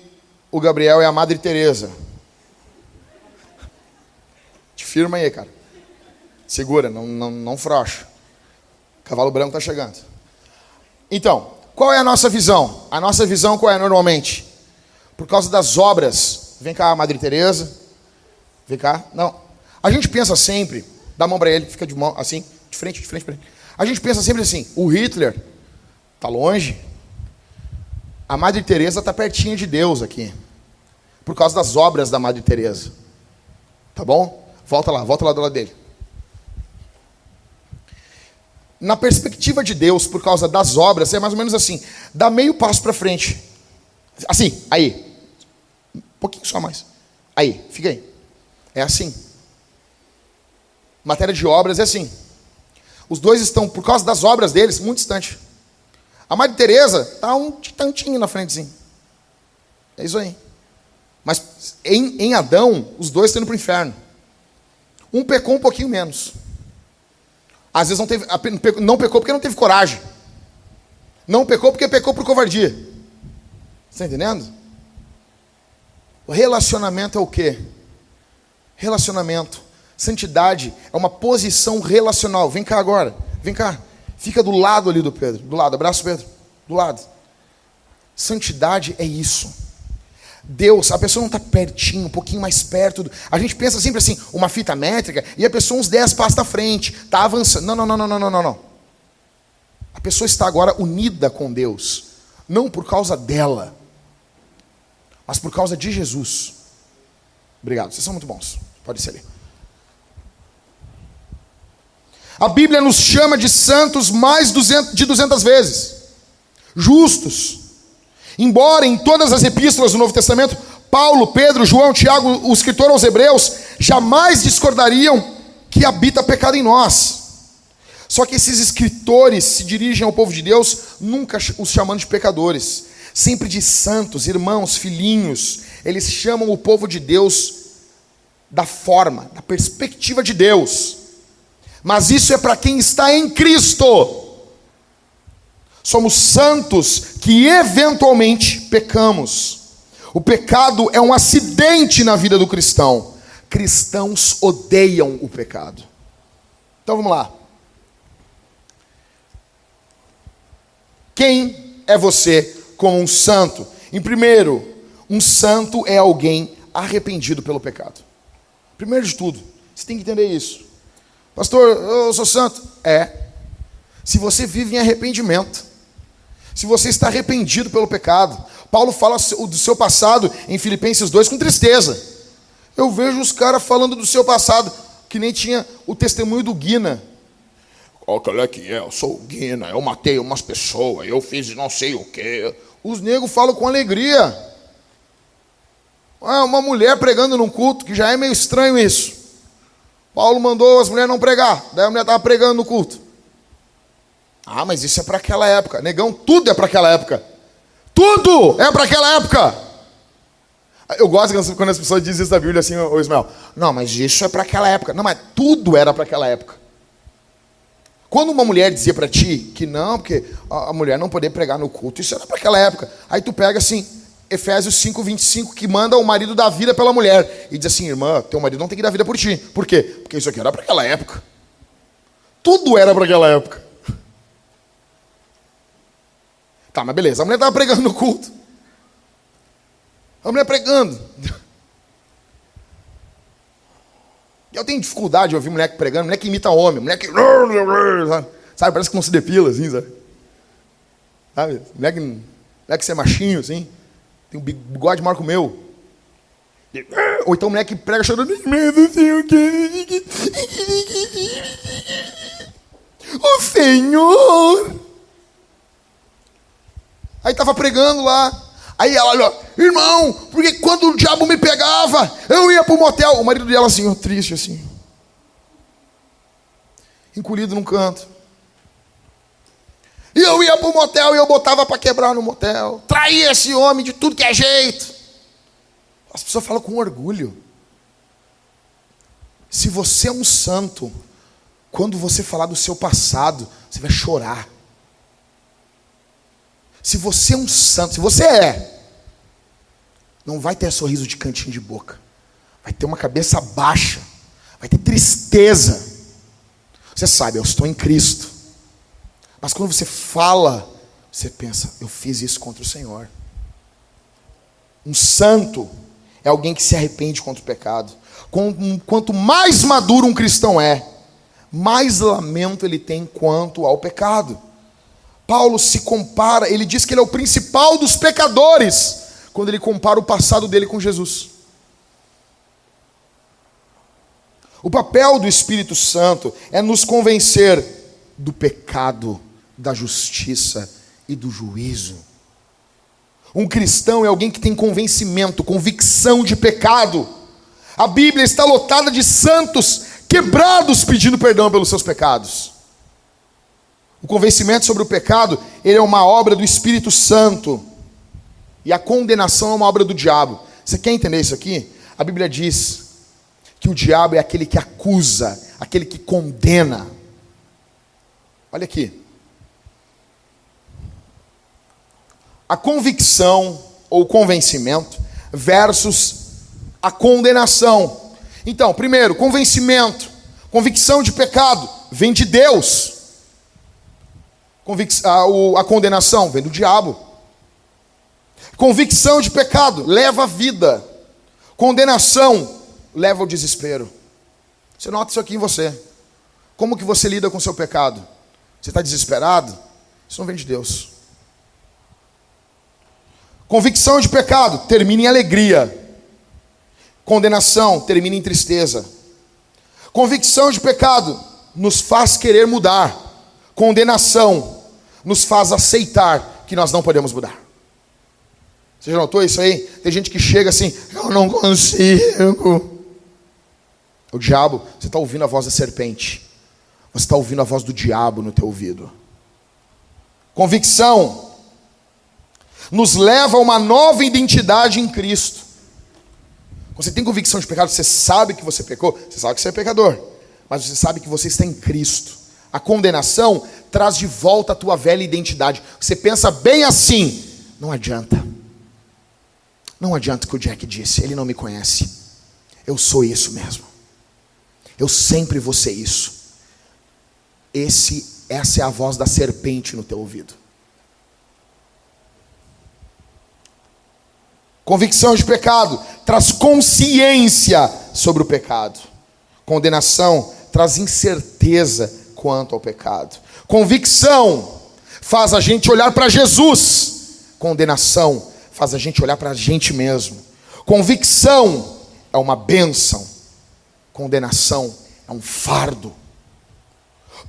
o Gabriel é a Madre Teresa. Te firma aí, cara. Segura, não frouxa. Cavalo branco tá chegando. Então, qual é a nossa visão? A nossa visão qual é normalmente? Por causa das obras. Vem cá, Madre Teresa. Vem cá. Não. A gente pensa sempre, dá a mão para ele, fica de mão assim, de frente para ele. A gente pensa sempre assim, o Hitler tá longe. A Madre Teresa tá pertinho de Deus aqui. Por causa das obras da Madre Teresa. Tá bom? Volta lá do lado dele. Na perspectiva de Deus, por causa das obras, é mais ou menos assim. Dá meio passo para frente. Assim, aí. Um pouquinho só mais. Aí, fica aí. É assim. Matéria de obras é assim. Os dois estão, por causa das obras deles, muito distante. A Madre Teresa está um tantinho na frente, sim. É isso aí. Mas em Adão, os dois estão indo para o inferno. Um pecou um pouquinho menos. Às vezes não pecou porque não teve coragem. Não pecou porque pecou por covardia. Está entendendo? O relacionamento é o quê? Relacionamento. Santidade é uma posição relacional. Vem cá agora. Vem cá. Fica do lado ali do Pedro. Do lado. Abraço, Pedro. Do lado. Santidade é isso. Deus, a pessoa não está pertinho, um pouquinho mais perto. A gente pensa sempre assim, uma fita métrica, e a pessoa uns 10 passos à frente, está avançando. Não. A pessoa está agora unida com Deus, não por causa dela, mas por causa de Jesus. Obrigado, vocês são muito bons. Pode ser ali. A Bíblia nos chama de santos mais de 200 vezes. Justos. Embora em todas as epístolas do Novo Testamento, Paulo, Pedro, João, Tiago, o escritor aos Hebreus, jamais discordariam que habita pecado em nós. Só que esses escritores se dirigem ao povo de Deus nunca os chamando de pecadores, sempre de santos, irmãos, filhinhos. Eles chamam o povo de Deus da forma, da perspectiva de Deus. Mas isso é para quem está em Cristo. Somos santos que eventualmente pecamos. O pecado é um acidente na vida do cristão. Cristãos odeiam o pecado. Então vamos lá. Quem é você como um santo? Em primeiro, um santo é alguém arrependido pelo pecado. Primeiro de tudo, você tem que entender isso. Pastor, eu sou santo? É. Se você vive em arrependimento, se você está arrependido pelo pecado. Paulo fala do seu passado em Filipenses 2 com tristeza. Eu vejo os caras falando do seu passado, que nem tinha o testemunho do Guina. Olha que eu sou o Guina, eu matei umas pessoas, eu fiz não sei o quê. Os negros falam com alegria. Uma mulher pregando num culto, que já é meio estranho isso. Paulo mandou as mulheres não pregar, daí a mulher estava pregando no culto. Ah, mas isso é para aquela época. Negão, tudo é para aquela época. Tudo é para aquela época. Eu gosto quando as pessoas dizem isso da Bíblia assim, ô Ismael. Não, mas isso é para aquela época. Não, mas tudo era para aquela época. Quando uma mulher dizia para ti que não, porque a mulher não poder pregar no culto, isso era para aquela época. Aí tu pega assim, Efésios 5:25, que manda o marido dar vida pela mulher. E diz assim, irmã, teu marido não tem que dar vida por ti. Por quê? Porque isso aqui era para aquela época. Tudo era para aquela época. Tá, mas beleza, a mulher estava pregando no culto. A mulher pregando. Eu tenho dificuldade de ouvir mulher pregando, mulher que imita homem, mulher que... Sabe, parece que não se depila, assim, sabe? Mulher que ser machinho, assim. Tem um bigode maior que o meu. Ou então mulher que prega chorando. O Senhor... Aí estava pregando lá. Aí ela olhou, irmão, porque quando o diabo me pegava, eu ia para o motel. O marido dela assim, triste assim. Encolhido num canto. E eu ia para o motel e eu botava para quebrar no motel. Traía esse homem de tudo que é jeito. As pessoas falam com orgulho. Se você é um santo, quando você falar do seu passado, você vai chorar. Se você é um santo, se você não vai ter sorriso de cantinho de boca. Vai ter uma cabeça baixa. Vai ter tristeza. Você sabe, eu estou em Cristo. Mas quando você fala, você pensa, eu fiz isso contra o Senhor. Um santo é alguém que se arrepende contra o pecado. Quanto mais maduro um cristão é, mais lamento ele tem quanto ao pecado. Paulo se compara, ele diz que ele é o principal dos pecadores, quando ele compara o passado dele com Jesus. O papel do Espírito Santo é nos convencer do pecado, da justiça e do juízo. Um cristão é alguém que tem convencimento, convicção de pecado. A Bíblia está lotada de santos quebrados pedindo perdão pelos seus pecados. O convencimento sobre o pecado, ele é uma obra do Espírito Santo. E a condenação é uma obra do diabo. Você quer entender isso aqui? A Bíblia diz que o diabo é aquele que acusa, aquele que condena. Olha aqui. A convicção ou convencimento versus a condenação. Então, primeiro, convencimento, convicção de pecado, vem de Deus. A condenação vem do diabo. Convicção de pecado leva à vida. Condenação leva ao desespero. Você nota isso aqui em você. Como que você lida com o seu pecado? Você está desesperado? Isso não vem de Deus. Convicção de pecado termina em alegria. Condenação termina em tristeza. Convicção de pecado nos faz querer mudar. Condenação nos faz aceitar que nós não podemos mudar. Você já notou isso aí? Tem gente que chega assim, eu não consigo. O diabo, você está ouvindo a voz da serpente. Você está ouvindo a voz do diabo no teu ouvido. Convicção nos leva a uma nova identidade em Cristo. Quando você tem convicção de pecado, você sabe que você pecou, você sabe que você é pecador, mas você sabe que você está em Cristo. A condenação traz de volta a tua velha identidade. Você pensa bem assim, não adianta. Não adianta o que o Jack disse, ele não me conhece. Eu sou isso mesmo. Eu sempre vou ser isso. Essa é a voz da serpente no teu ouvido. Convicção de pecado traz consciência sobre o pecado. Condenação traz incerteza quanto ao pecado. Convicção faz a gente olhar para Jesus. Condenação faz a gente olhar para a gente mesmo. Convicção é uma bênção. Condenação é um fardo.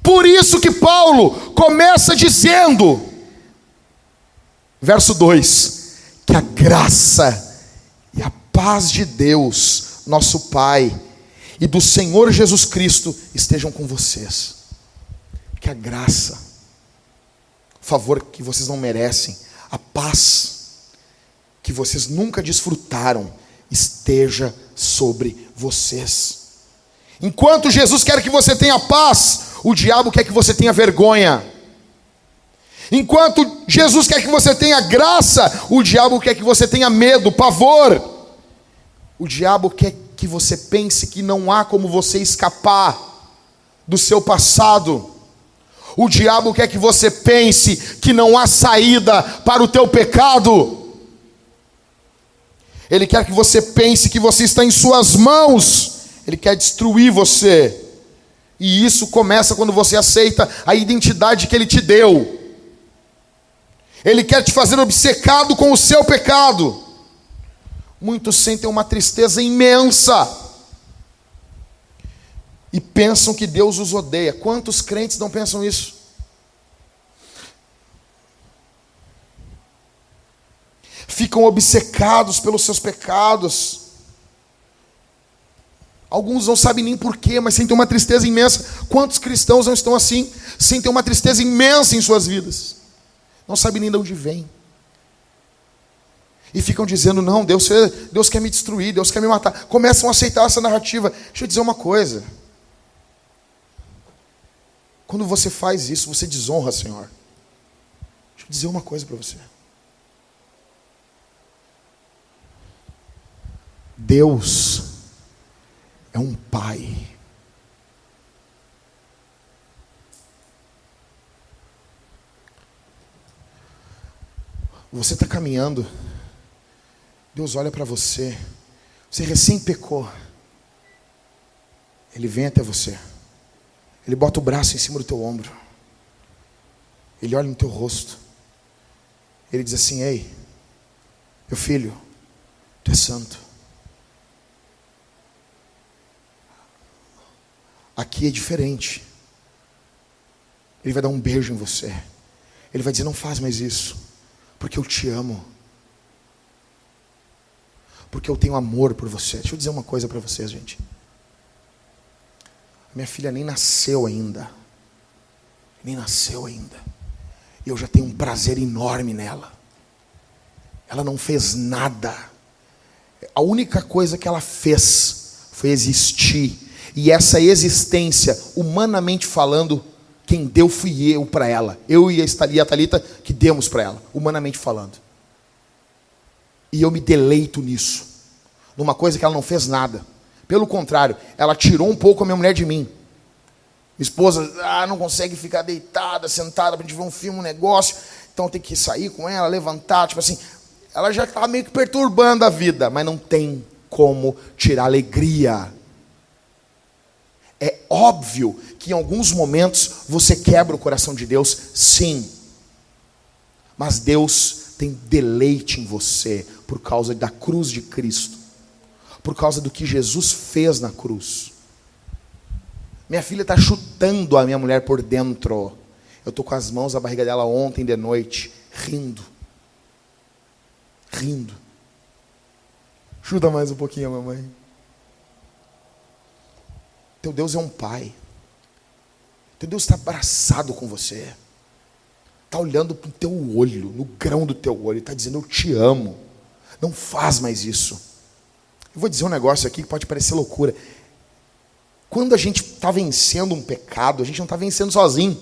Por isso que Paulo começa dizendo, verso 2, que a graça e a paz de Deus, nosso Pai, e do Senhor Jesus Cristo estejam com vocês. Que a graça, o favor que vocês não merecem, a paz que vocês nunca desfrutaram, esteja sobre vocês. Enquanto Jesus quer que você tenha paz, o diabo quer que você tenha vergonha. Enquanto Jesus quer que você tenha graça, o diabo quer que você tenha medo, pavor. O diabo quer que você pense que não há como você escapar do seu passado. O diabo quer que você pense que não há saída para o teu pecado. Ele quer que você pense que você está em suas mãos. Ele quer destruir você. E isso começa quando você aceita a identidade que Ele te deu. Ele quer te fazer obcecado com o seu pecado. Muitos sentem uma tristeza imensa e pensam que Deus os odeia. Quantos crentes não pensam isso? Ficam obcecados pelos seus pecados. Alguns não sabem nem porquê, mas sentem uma tristeza imensa. Quantos cristãos não estão assim? Sentem uma tristeza imensa em suas vidas. Não sabem nem de onde vem. E ficam dizendo, não, Deus quer me destruir, Deus quer me matar. Começam a aceitar essa narrativa. Deixa eu dizer uma coisa. Quando você faz isso, você desonra, Senhor. Deixa eu dizer uma coisa para você. Deus é um pai. Você está caminhando, Deus olha para você, você recém pecou, Ele vem até você, Ele bota o braço em cima do teu ombro, Ele olha no teu rosto, Ele diz assim, ei, meu filho, tu é santo. Aqui é diferente. Ele vai dar um beijo em você. Ele vai dizer, não faz mais isso, porque eu te amo. Porque eu tenho amor por você. Deixa eu dizer uma coisa para vocês, gente. Minha filha nem nasceu ainda. Nem nasceu ainda. E eu já tenho um prazer enorme nela. Ela não fez nada. A única coisa que ela fez foi existir. E essa existência, humanamente falando, quem deu fui eu para ela. Eu e a Thalita que demos para ela, humanamente falando. E eu me deleito nisso. Numa coisa que ela não fez nada. Pelo contrário, ela tirou um pouco a minha mulher de mim. Minha esposa, não consegue ficar deitada, sentada, pra gente ver um filme, um negócio. Então tem que sair com ela, levantar, tipo assim. ela já está meio que perturbando a vida, mas não tem como tirar a alegria. É óbvio que em alguns momentos você quebra o coração de Deus, sim. Mas Deus tem deleite em você por causa da cruz de Cristo, por causa do que Jesus fez na cruz. Minha filha está chutando a minha mulher por dentro. Eu estou com as mãos na barriga dela ontem de noite, rindo. Chuta mais um pouquinho, mamãe. Teu Deus é um pai. Teu Deus está abraçado com você. Está olhando para o teu olho, no grão do teu olho. Está dizendo, eu te amo. Não faz mais isso. Eu vou dizer um negócio aqui que pode parecer loucura. Quando a gente está vencendo um pecado, a gente não está vencendo sozinho.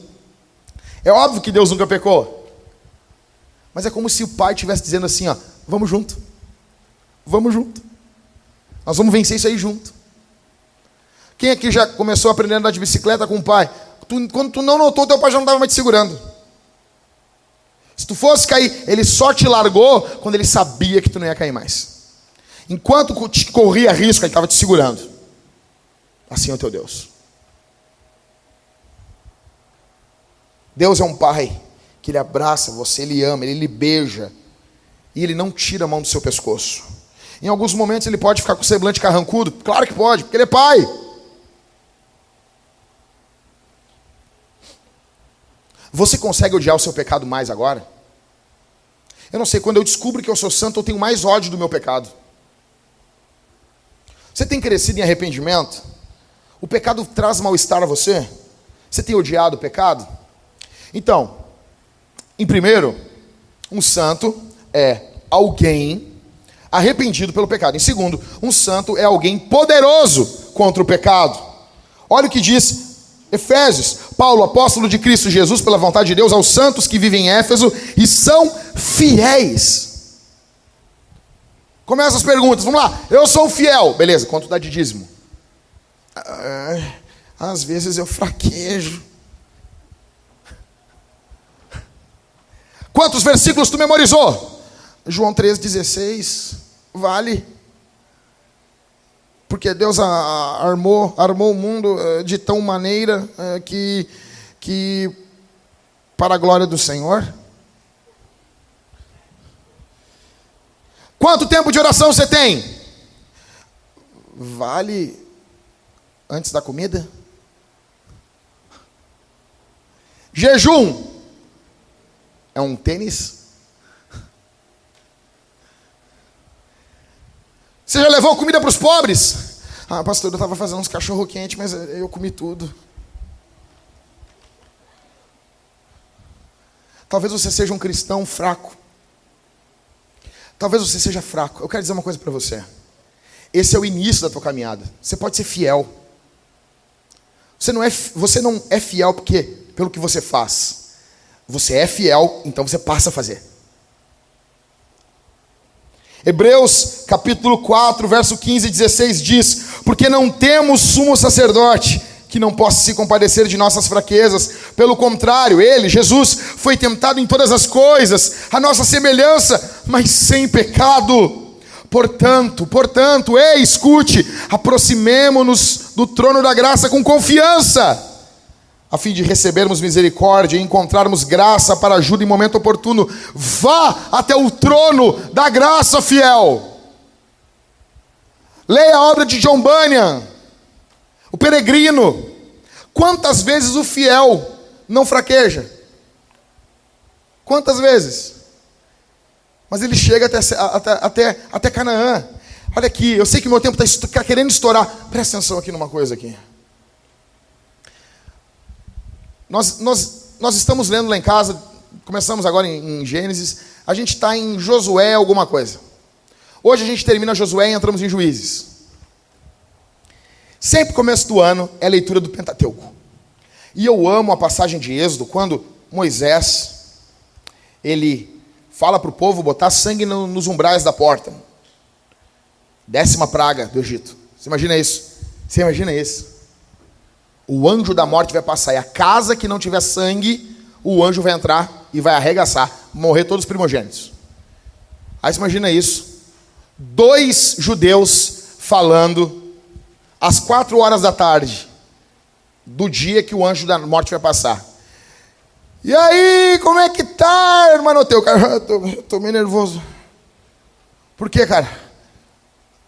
É óbvio que Deus nunca pecou. Mas é como se o pai estivesse dizendo assim, ó, vamos junto. Vamos junto. Nós vamos vencer isso aí junto. Quem aqui já começou aprendendo a andar de bicicleta com o pai? Quando tu não notou, teu pai já não estava mais te segurando. Se tu fosse cair, ele só te largou quando ele sabia que tu não ia cair mais. Enquanto te corria risco, ele estava te segurando. Assim é o teu Deus. Deus é um pai que ele abraça você, ele ama, ele lhe beija. E ele não tira a mão do seu pescoço. Em alguns momentos ele pode ficar com o semblante carrancudo. Claro que pode, porque ele é pai. Você consegue odiar o seu pecado mais agora? Eu não sei, quando eu descubro que eu sou santo, eu tenho mais ódio do meu pecado. Você tem crescido em arrependimento? O pecado traz mal-estar a você? Você tem odiado o pecado? Então, em primeiro, um santo é alguém arrependido pelo pecado. Em segundo, um santo é alguém poderoso contra o pecado. Olha o que diz Efésios. Paulo, apóstolo de Cristo Jesus, pela vontade de Deus, aos santos que vivem em Éfeso e são fiéis. Começa as perguntas, vamos lá. Eu sou fiel. Beleza, quanto dá de dízimo? Às vezes eu fraquejo. Quantos versículos tu memorizou? João 3,16. Vale. Porque Deus armou o mundo de tal maneira que para a glória do Senhor. Quanto tempo de oração você tem? Vale antes da comida? Jejum é um tênis? Você já levou comida para os pobres? Pastor, eu estava fazendo uns cachorro quente, mas eu comi tudo. Talvez você seja um cristão fraco. Talvez você seja fraco. Eu quero dizer uma coisa para você. Esse é o início da tua caminhada. Você pode ser fiel. Você não é fiel pelo que você faz. Você é fiel, então você passa a fazer. Hebreus capítulo 4, verso 15 e 16 diz: porque não temos sumo sacerdote que não possa se compadecer de nossas fraquezas. Pelo contrário, ele, Jesus, foi tentado em todas as coisas, a nossa semelhança, mas sem pecado. Portanto, escute, aproximemo-nos do trono da graça com confiança, a fim de recebermos misericórdia e encontrarmos graça para ajuda em momento oportuno. Vá até o trono da graça, fiel. Leia a obra de John Bunyan, o peregrino. Quantas vezes o fiel não fraqueja? Quantas vezes? Mas ele chega até Canaã. Olha aqui, eu sei que meu tempo está querendo estourar. Presta atenção aqui numa coisa aqui. Nós estamos lendo lá em casa, começamos agora em Gênesis, a gente está em Josué alguma coisa. Hoje a gente termina Josué e entramos em Juízes. Sempre começo do ano é a leitura do Pentateuco. E eu amo a passagem de Êxodo, quando Moisés, ele fala para o povo botar sangue nos umbrais da porta. 10ª praga do Egito. Você imagina isso? Você imagina isso? O anjo da morte vai passar, e a casa que não tiver sangue, o anjo vai entrar e vai arregaçar, morrer todos os primogênitos. Aí você imagina isso. 2 judeus falando às 4 horas da tarde do dia que o anjo da morte vai passar. E aí, como é que tá, irmão teu? Cara, eu tô meio nervoso. Por quê, cara?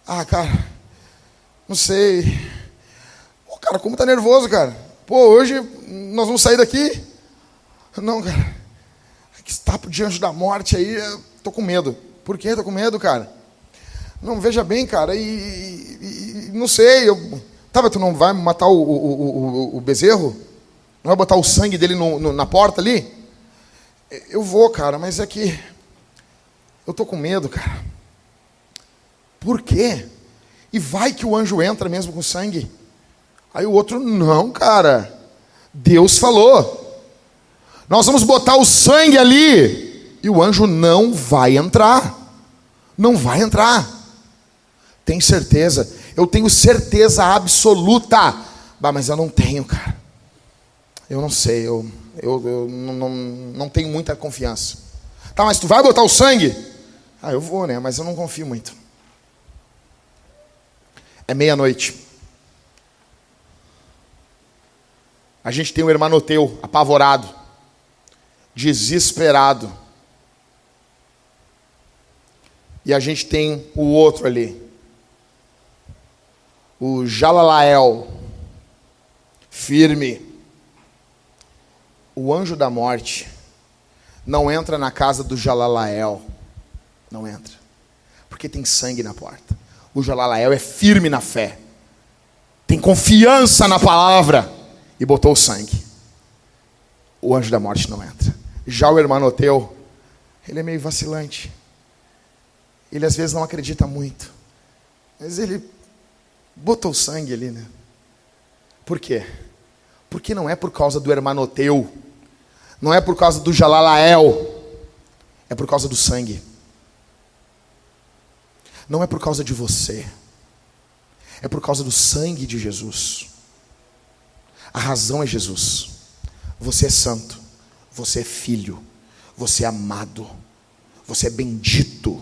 Ah, cara, não sei. Pô, cara, como tá nervoso, cara? Pô, hoje nós vamos sair daqui? Não, cara. Que tapo de anjo da morte aí, eu tô com medo. Por quê? Tô com medo, cara? Não, veja bem, cara, e não sei, Tá, tu não vai matar o bezerro? Não vai botar o sangue dele na porta ali? Eu vou, cara, mas é que eu tô com medo, cara. Por quê? E vai que o anjo entra mesmo com sangue. Aí o outro, não, cara. Deus falou. Nós vamos botar o sangue ali. E o anjo não vai entrar. Não vai entrar. Tem certeza? Eu tenho certeza absoluta. Bah, mas eu não tenho, cara. Eu não sei, eu não tenho muita confiança. Tá, mas tu vai botar o sangue? Ah, eu vou, né? Mas eu não confio muito. É meia-noite. A gente tem o Hermanoteu apavorado, desesperado. E a gente tem o outro ali, o Jalalael, firme. O anjo da morte não entra na casa do Jalalael. Não entra. Porque tem sangue na porta. O Jalalael é firme na fé. Tem confiança na palavra. E botou o sangue. O anjo da morte não entra. Já o Hermanoteu, ele é meio vacilante. Ele às vezes não acredita muito. Mas ele botou o sangue ali, né? Por quê? Porque não é por causa do Hermanoteu. Não é por causa do Jalalael. É por causa do sangue. Não é por causa de você. É por causa do sangue de Jesus. A razão é Jesus. Você é santo. Você é filho. Você é amado. Você é bendito.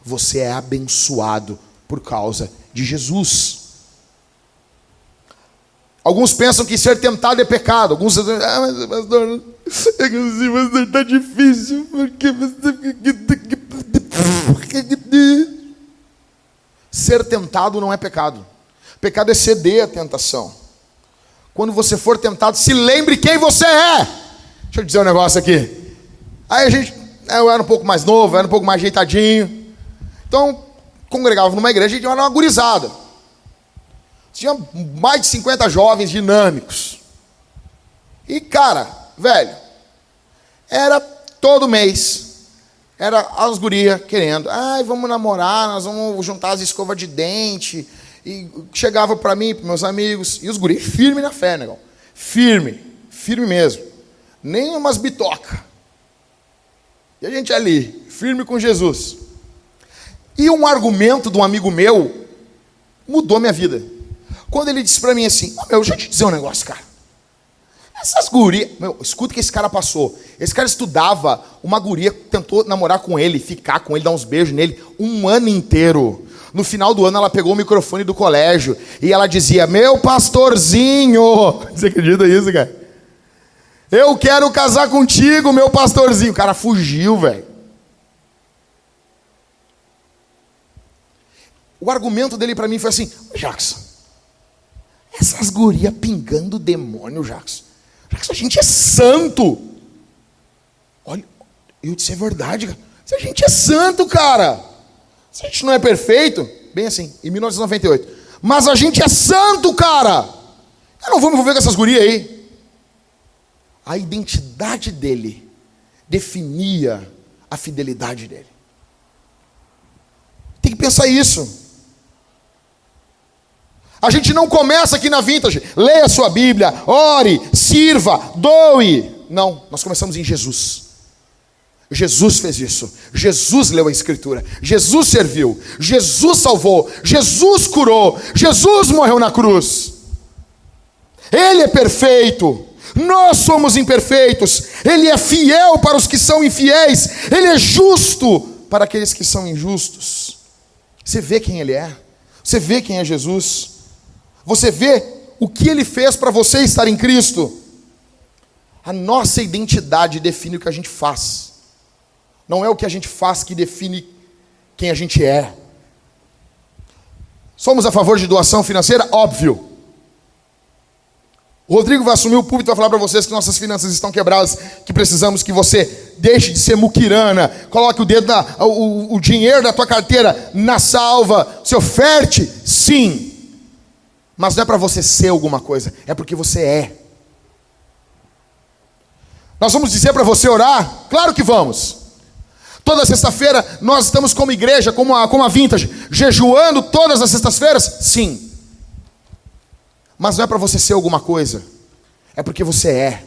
Você é abençoado por causa de Jesus. Alguns pensam que ser tentado é pecado. Alguns dizem, mas pastor, está difícil. Ser tentado não é pecado. Pecado é ceder à tentação. Quando você for tentado, se lembre quem você é. Deixa eu dizer um negócio aqui. Aí eu era um pouco mais novo, era um pouco mais ajeitadinho. Então, congregava numa igreja e tinha uma gurizada. Tinha mais de 50 jovens dinâmicos. E, cara, velho, era todo mês. Era as gurias querendo. Ai, vamos namorar, nós vamos juntar as escovas de dente. E chegava para mim, para meus amigos. E os guris firme na fé, negão. Firme mesmo. Nem umas bitoca. E a gente ali, firme com Jesus. E um argumento de um amigo meu mudou minha vida. Quando ele disse para mim assim, deixa eu te dizer um negócio, cara. Essas gurias... escuta o que esse cara passou. Esse cara estudava, uma guria tentou namorar com ele, ficar com ele, dar uns beijos nele, 1 ano inteiro. No final do ano, ela pegou o microfone do colégio e ela dizia, meu pastorzinho. Você acredita nisso, cara? Eu quero casar contigo, meu pastorzinho. O cara fugiu, velho. O argumento dele para mim foi assim, Jackson, essas gurias pingando demônio, Jackson, a gente é santo. Olha, eu disse, é verdade, cara. A gente é santo, cara. Se a gente não é perfeito, bem assim, em 1998. Mas a gente é santo, cara. Eu não vou me envolver com essas gurias aí. A identidade dele definia a fidelidade dele. Tem que pensar isso. A gente não começa aqui na Vintage. Leia a sua Bíblia, ore, sirva, doe. Não, nós começamos em Jesus. Jesus fez isso. Jesus leu a Escritura. Jesus serviu. Jesus salvou. Jesus curou. Jesus morreu na cruz. Ele é perfeito. Nós somos imperfeitos. Ele é fiel para os que são infiéis. Ele é justo para aqueles que são injustos. Você vê quem Ele é. Você vê quem é Jesus. Você vê o que Ele fez para você estar em Cristo. A nossa identidade define o que a gente faz. Não é o que a gente faz que define quem a gente é. Somos a favor de doação financeira? Óbvio. O Rodrigo vai assumir o púlpito e vai falar para vocês que nossas finanças estão quebradas, que precisamos que você deixe de ser muquirana, coloque o dedo o dinheiro da tua carteira na salva, se oferte, sim. Mas não é para você ser alguma coisa, é porque você é. Nós vamos dizer para você orar? Claro que vamos. Toda sexta-feira nós estamos como igreja, como a Vintage, jejuando todas as sextas-feiras? Sim. Mas não é para você ser alguma coisa, é porque você é.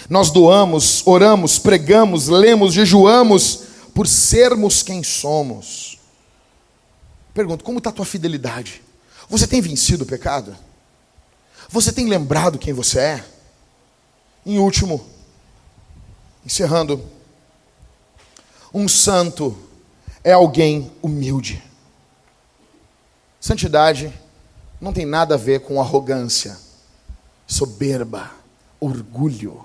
Nós doamos, oramos, pregamos, lemos, jejuamos por sermos quem somos. Pergunto, como está a tua fidelidade? Você tem vencido o pecado? Você tem lembrado quem você é? Em último, encerrando, um santo é alguém humilde. Santidade não tem nada a ver com arrogância, soberba, orgulho.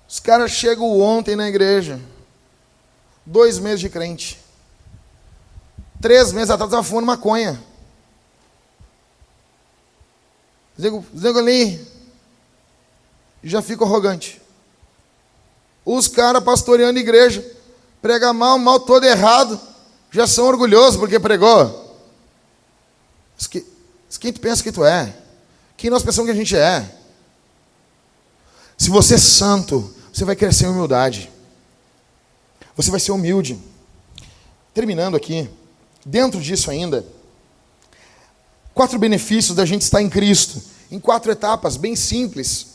Os caras chegam ontem na igreja, 2 meses de crente, 3 meses atrás estava fumando maconha. Digo ali, já fico arrogante. Os caras pastoreando a igreja, prega mal todo errado, já são orgulhosos porque pregou. Quem tu pensa que tu é? Quem nós pensamos que a gente é? Se você é santo, você vai crescer em humildade. Você vai ser humilde. Terminando aqui, dentro disso ainda, 4 benefícios da gente estar em Cristo, em 4 etapas, bem simples.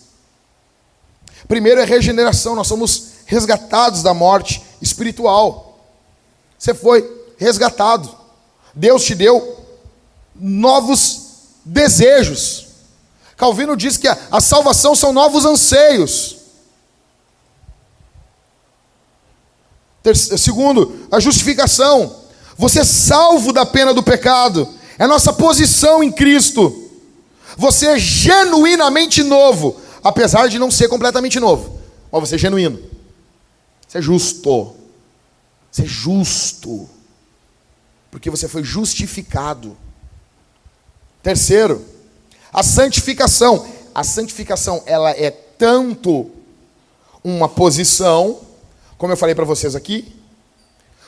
Primeiro é regeneração, nós somos resgatados da morte espiritual. Você foi resgatado. Deus te deu novos desejos. Calvino diz que a salvação são novos anseios. Segundo, a justificação. Você é salvo da pena do pecado. É a nossa posição em Cristo. Você é genuinamente novo, apesar de não ser completamente novo. Mas você é genuíno. Você é justo. Você é justo. Porque você foi justificado. Terceiro, a santificação. A santificação, ela é tanto uma posição, como eu falei para vocês aqui,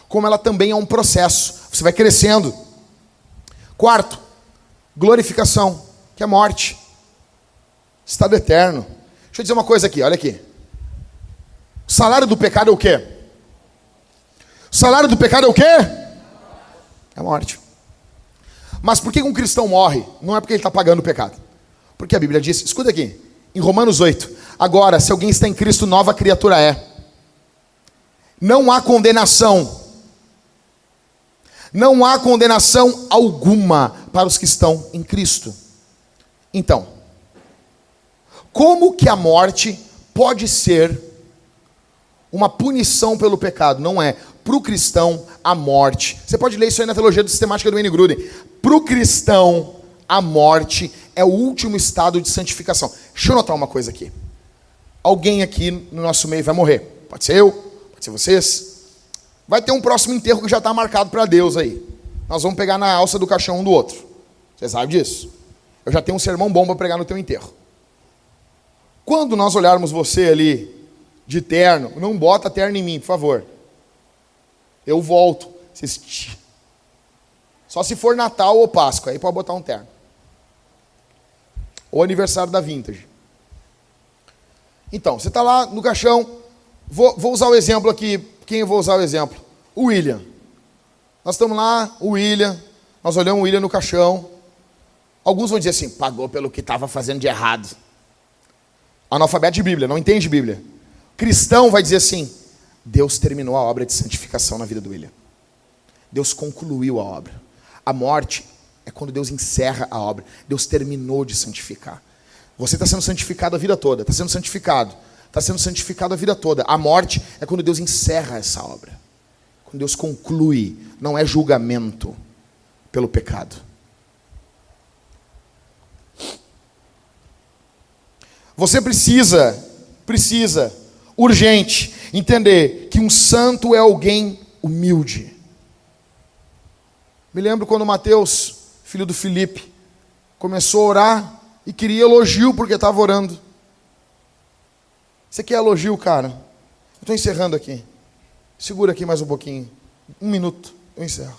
como ela também é um processo. Você vai crescendo. Quarto, glorificação, que é morte. Estado eterno. Deixa eu dizer uma coisa aqui, olha aqui. O salário do pecado é o quê? O salário do pecado é o quê? É a morte. Mas por que um cristão morre? Não é porque ele está pagando o pecado. Porque a Bíblia diz, escuta aqui, em Romanos 8. Agora, se alguém está em Cristo, nova criatura é. Não há condenação. Não há condenação alguma para os que estão em Cristo. Então, como que a morte pode ser uma punição pelo pecado? Não é. Para o cristão, a morte. Você pode ler isso aí na teologia do sistemática do Wayne Grudem. Para o cristão, a morte é o último estado de santificação. Deixa eu notar uma coisa aqui. Alguém aqui no nosso meio vai morrer. Pode ser eu, pode ser vocês. Vai ter um próximo enterro que já está marcado para Deus aí. Nós vamos pegar na alça do caixão um do outro. Você sabe disso? Eu já tenho um sermão bom para pregar no teu enterro. Quando nós olharmos você ali de terno, não bota terno em mim, por favor. Eu volto. Só se for Natal ou Páscoa, aí pode botar um terno. Ou aniversário da Vintage. Então, você está lá no caixão. Vou usar o exemplo aqui. Quem eu vou usar o exemplo? O William. Nós estamos lá, o William. Nós olhamos o William no caixão. Alguns vão dizer assim, pagou pelo que estava fazendo de errado. Analfabeto de Bíblia, não entende Bíblia. Cristão vai dizer assim, Deus terminou a obra de santificação na vida do William. Deus concluiu a obra. A morte é quando Deus encerra a obra. Deus terminou de santificar. Você está sendo santificado a vida toda, está sendo santificado. está sendo santificado a vida toda. A morte é quando Deus encerra essa obra. Quando Deus conclui, não é julgamento pelo pecado. Você precisa, urgente, entender que um santo é alguém humilde. Me lembro quando Mateus, filho do Filipe, começou a orar e queria elogio porque estava orando. Você quer elogio, cara? Eu estou encerrando aqui. Segura aqui mais um pouquinho. 1 minuto, eu encerro.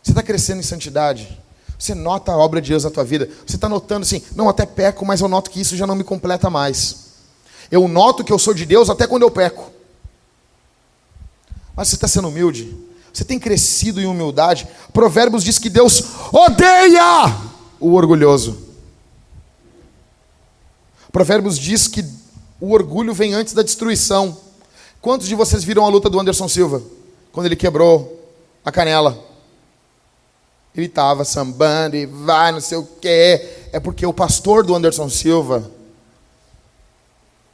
Você está crescendo em santidade? Você nota a obra de Deus na tua vida? Você está notando assim, não, até peco, mas eu noto que isso já não me completa mais. Eu noto que eu sou de Deus até quando eu peco. Mas você está sendo humilde? Você tem crescido em humildade? Provérbios diz que Deus odeia o orgulhoso. Provérbios diz que o orgulho vem antes da destruição. Quantos de vocês viram a luta do Anderson Silva? Quando ele quebrou a canela. Ele estava sambando e vai, não sei o quê. É porque o pastor do Anderson Silva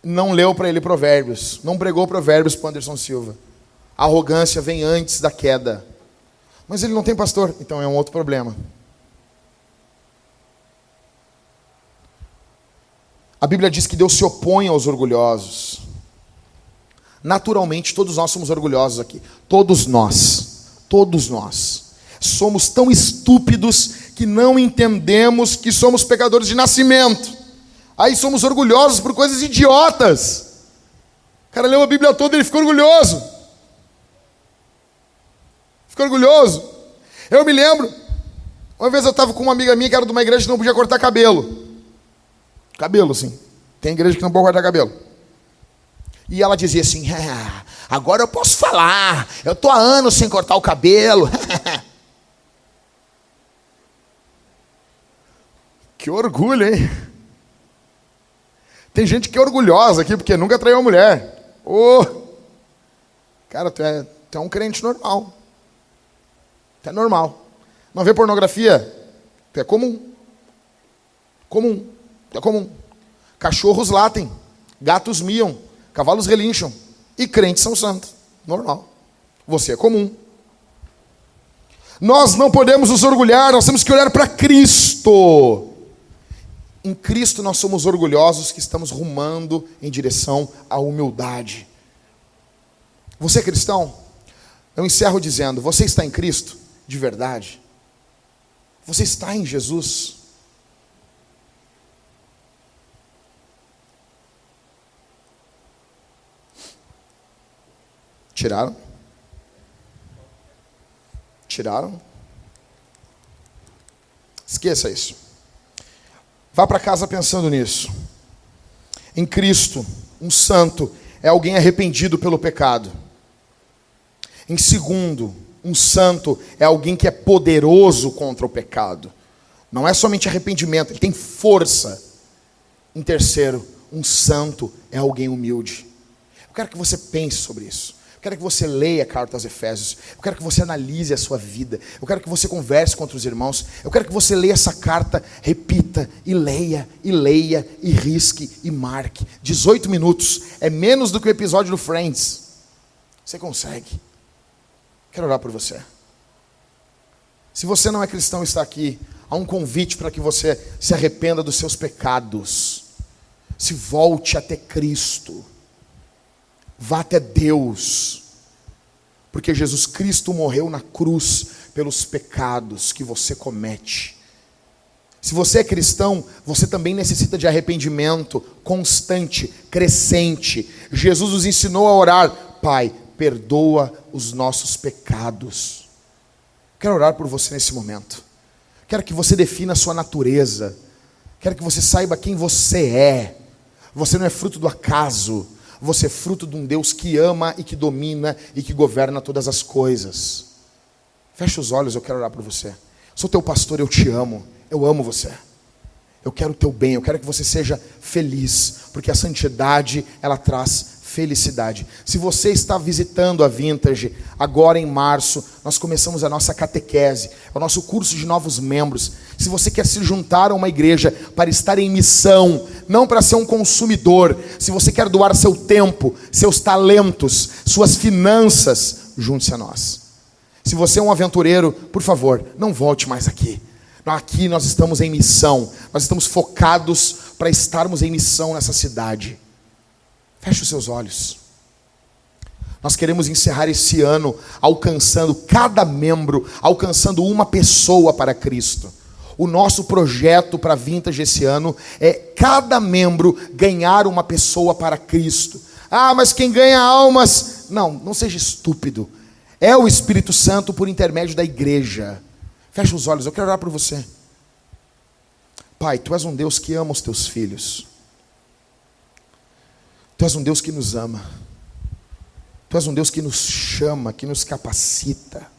não leu para ele Provérbios. Não pregou Provérbios para o Anderson Silva. A arrogância vem antes da queda. Mas ele não tem pastor, então é um outro problema. A Bíblia diz que Deus se opõe aos orgulhosos. Naturalmente, todos nós somos orgulhosos aqui. Todos nós. Todos nós. Somos tão estúpidos que não entendemos que somos pecadores de nascimento. Aí somos orgulhosos por coisas idiotas. O cara leu a Bíblia toda e ele ficou orgulhoso. Ficou orgulhoso. Eu me lembro, uma vez eu estava com uma amiga minha que era de uma igreja que não podia cortar cabelo. Cabelo, sim. Tem igreja que não pode cortar cabelo. E ela dizia assim, agora eu posso falar. Eu estou há anos sem cortar o cabelo. Que orgulho, hein? Tem gente que é orgulhosa aqui porque nunca traiu uma mulher. Cara, tu é um crente normal. Tu é normal. Não vê pornografia? Tu é comum. Comum. Tu é comum. Cachorros latem. Gatos miam. Cavalos relincham. E crentes são santos. Normal. Você é comum. Nós não podemos nos orgulhar. Nós temos que olhar para Cristo. Em Cristo nós somos orgulhosos que estamos rumando em direção à humildade. Você é cristão? Eu encerro dizendo, você está em Cristo de verdade? Você está em Jesus? Tiraram? Tiraram? Esqueça isso. Vá para casa pensando nisso. Em Cristo, um santo é alguém arrependido pelo pecado. Em segundo, um santo é alguém que é poderoso contra o pecado. Não é somente arrependimento, ele tem força. Em terceiro, um santo é alguém humilde. Eu quero que você pense sobre isso. Eu quero que você leia a carta aos Efésios. Eu quero que você analise a sua vida. Eu quero que você converse com outros irmãos. Eu quero que você leia essa carta, repita, e leia, e risque, e marque. 18 minutos. É menos do que o episódio do Friends. Você consegue. Quero orar por você. Se você não é cristão e está aqui, há um convite para que você se arrependa dos seus pecados. Se volte até Cristo. Vá até Deus, porque Jesus Cristo morreu na cruz pelos pecados que você comete. Se você é cristão, você também necessita de arrependimento constante, crescente. Jesus nos ensinou a orar, Pai, perdoa os nossos pecados. Quero orar por você nesse momento. Quero que você defina a sua natureza. Quero que você saiba quem você é. Você não é fruto do acaso. Você é fruto de um Deus que ama e que domina e que governa todas as coisas. Feche os olhos, eu quero orar por você. Sou teu pastor, eu te amo. Eu amo você. Eu quero o teu bem, eu quero que você seja feliz, porque a santidade, ela traz felicidade. Se você está visitando a Vintage, agora em março, nós começamos a nossa catequese, é o nosso curso de novos membros. Se você quer se juntar a uma igreja para estar em missão, não para ser um consumidor, se você quer doar seu tempo, seus talentos, suas finanças, junte-se a nós. Se você é um aventureiro, por favor, não volte mais aqui. Aqui nós estamos em missão, nós estamos focados para estarmos em missão nessa cidade. Feche os seus olhos. Nós queremos encerrar esse ano alcançando cada membro, alcançando uma pessoa para Cristo. O nosso projeto para a Vintage esse ano é cada membro ganhar uma pessoa para Cristo. Ah, mas quem ganha almas? Não seja estúpido. É o Espírito Santo por intermédio da igreja. Fecha os olhos, eu quero orar por você. Pai, Tu és um Deus que ama os Teus filhos. Tu és um Deus que nos ama. Tu és um Deus que nos chama, que nos capacita.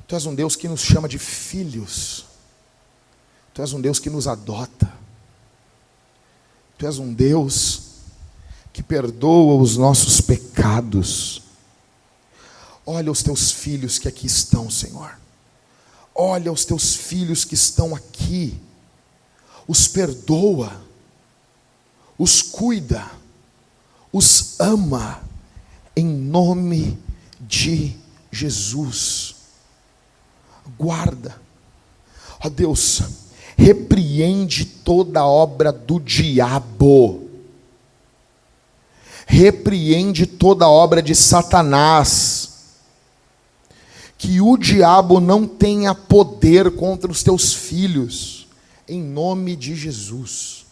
Tu és um Deus que nos chama de filhos. Tu és um Deus que nos adota. Tu és um Deus que perdoa os nossos pecados. Olha os Teus filhos que aqui estão, Senhor. Olha os Teus filhos que estão aqui. Os perdoa. Os cuida. Os ama. Em nome de Jesus. Guarda. Ó Deus, repreende toda obra do diabo. Repreende toda obra de Satanás. Que o diabo não tenha poder contra os teus filhos, em nome de Jesus.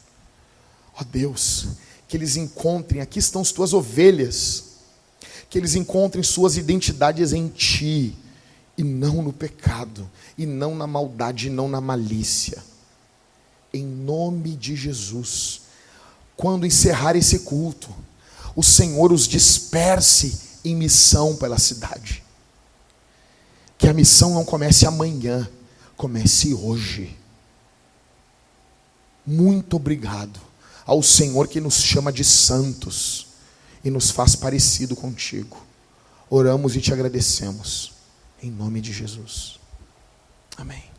Ó Deus, que eles encontrem, aqui estão as tuas ovelhas, que eles encontrem suas identidades em ti, e não no pecado, e não na maldade, e não na malícia. Em nome de Jesus. Quando encerrar esse culto, o Senhor os disperse em missão pela cidade. Que a missão não comece amanhã, comece hoje. Muito obrigado ao Senhor que nos chama de santos e nos faz parecido contigo. Oramos e te agradecemos. Em nome de Jesus. Amém.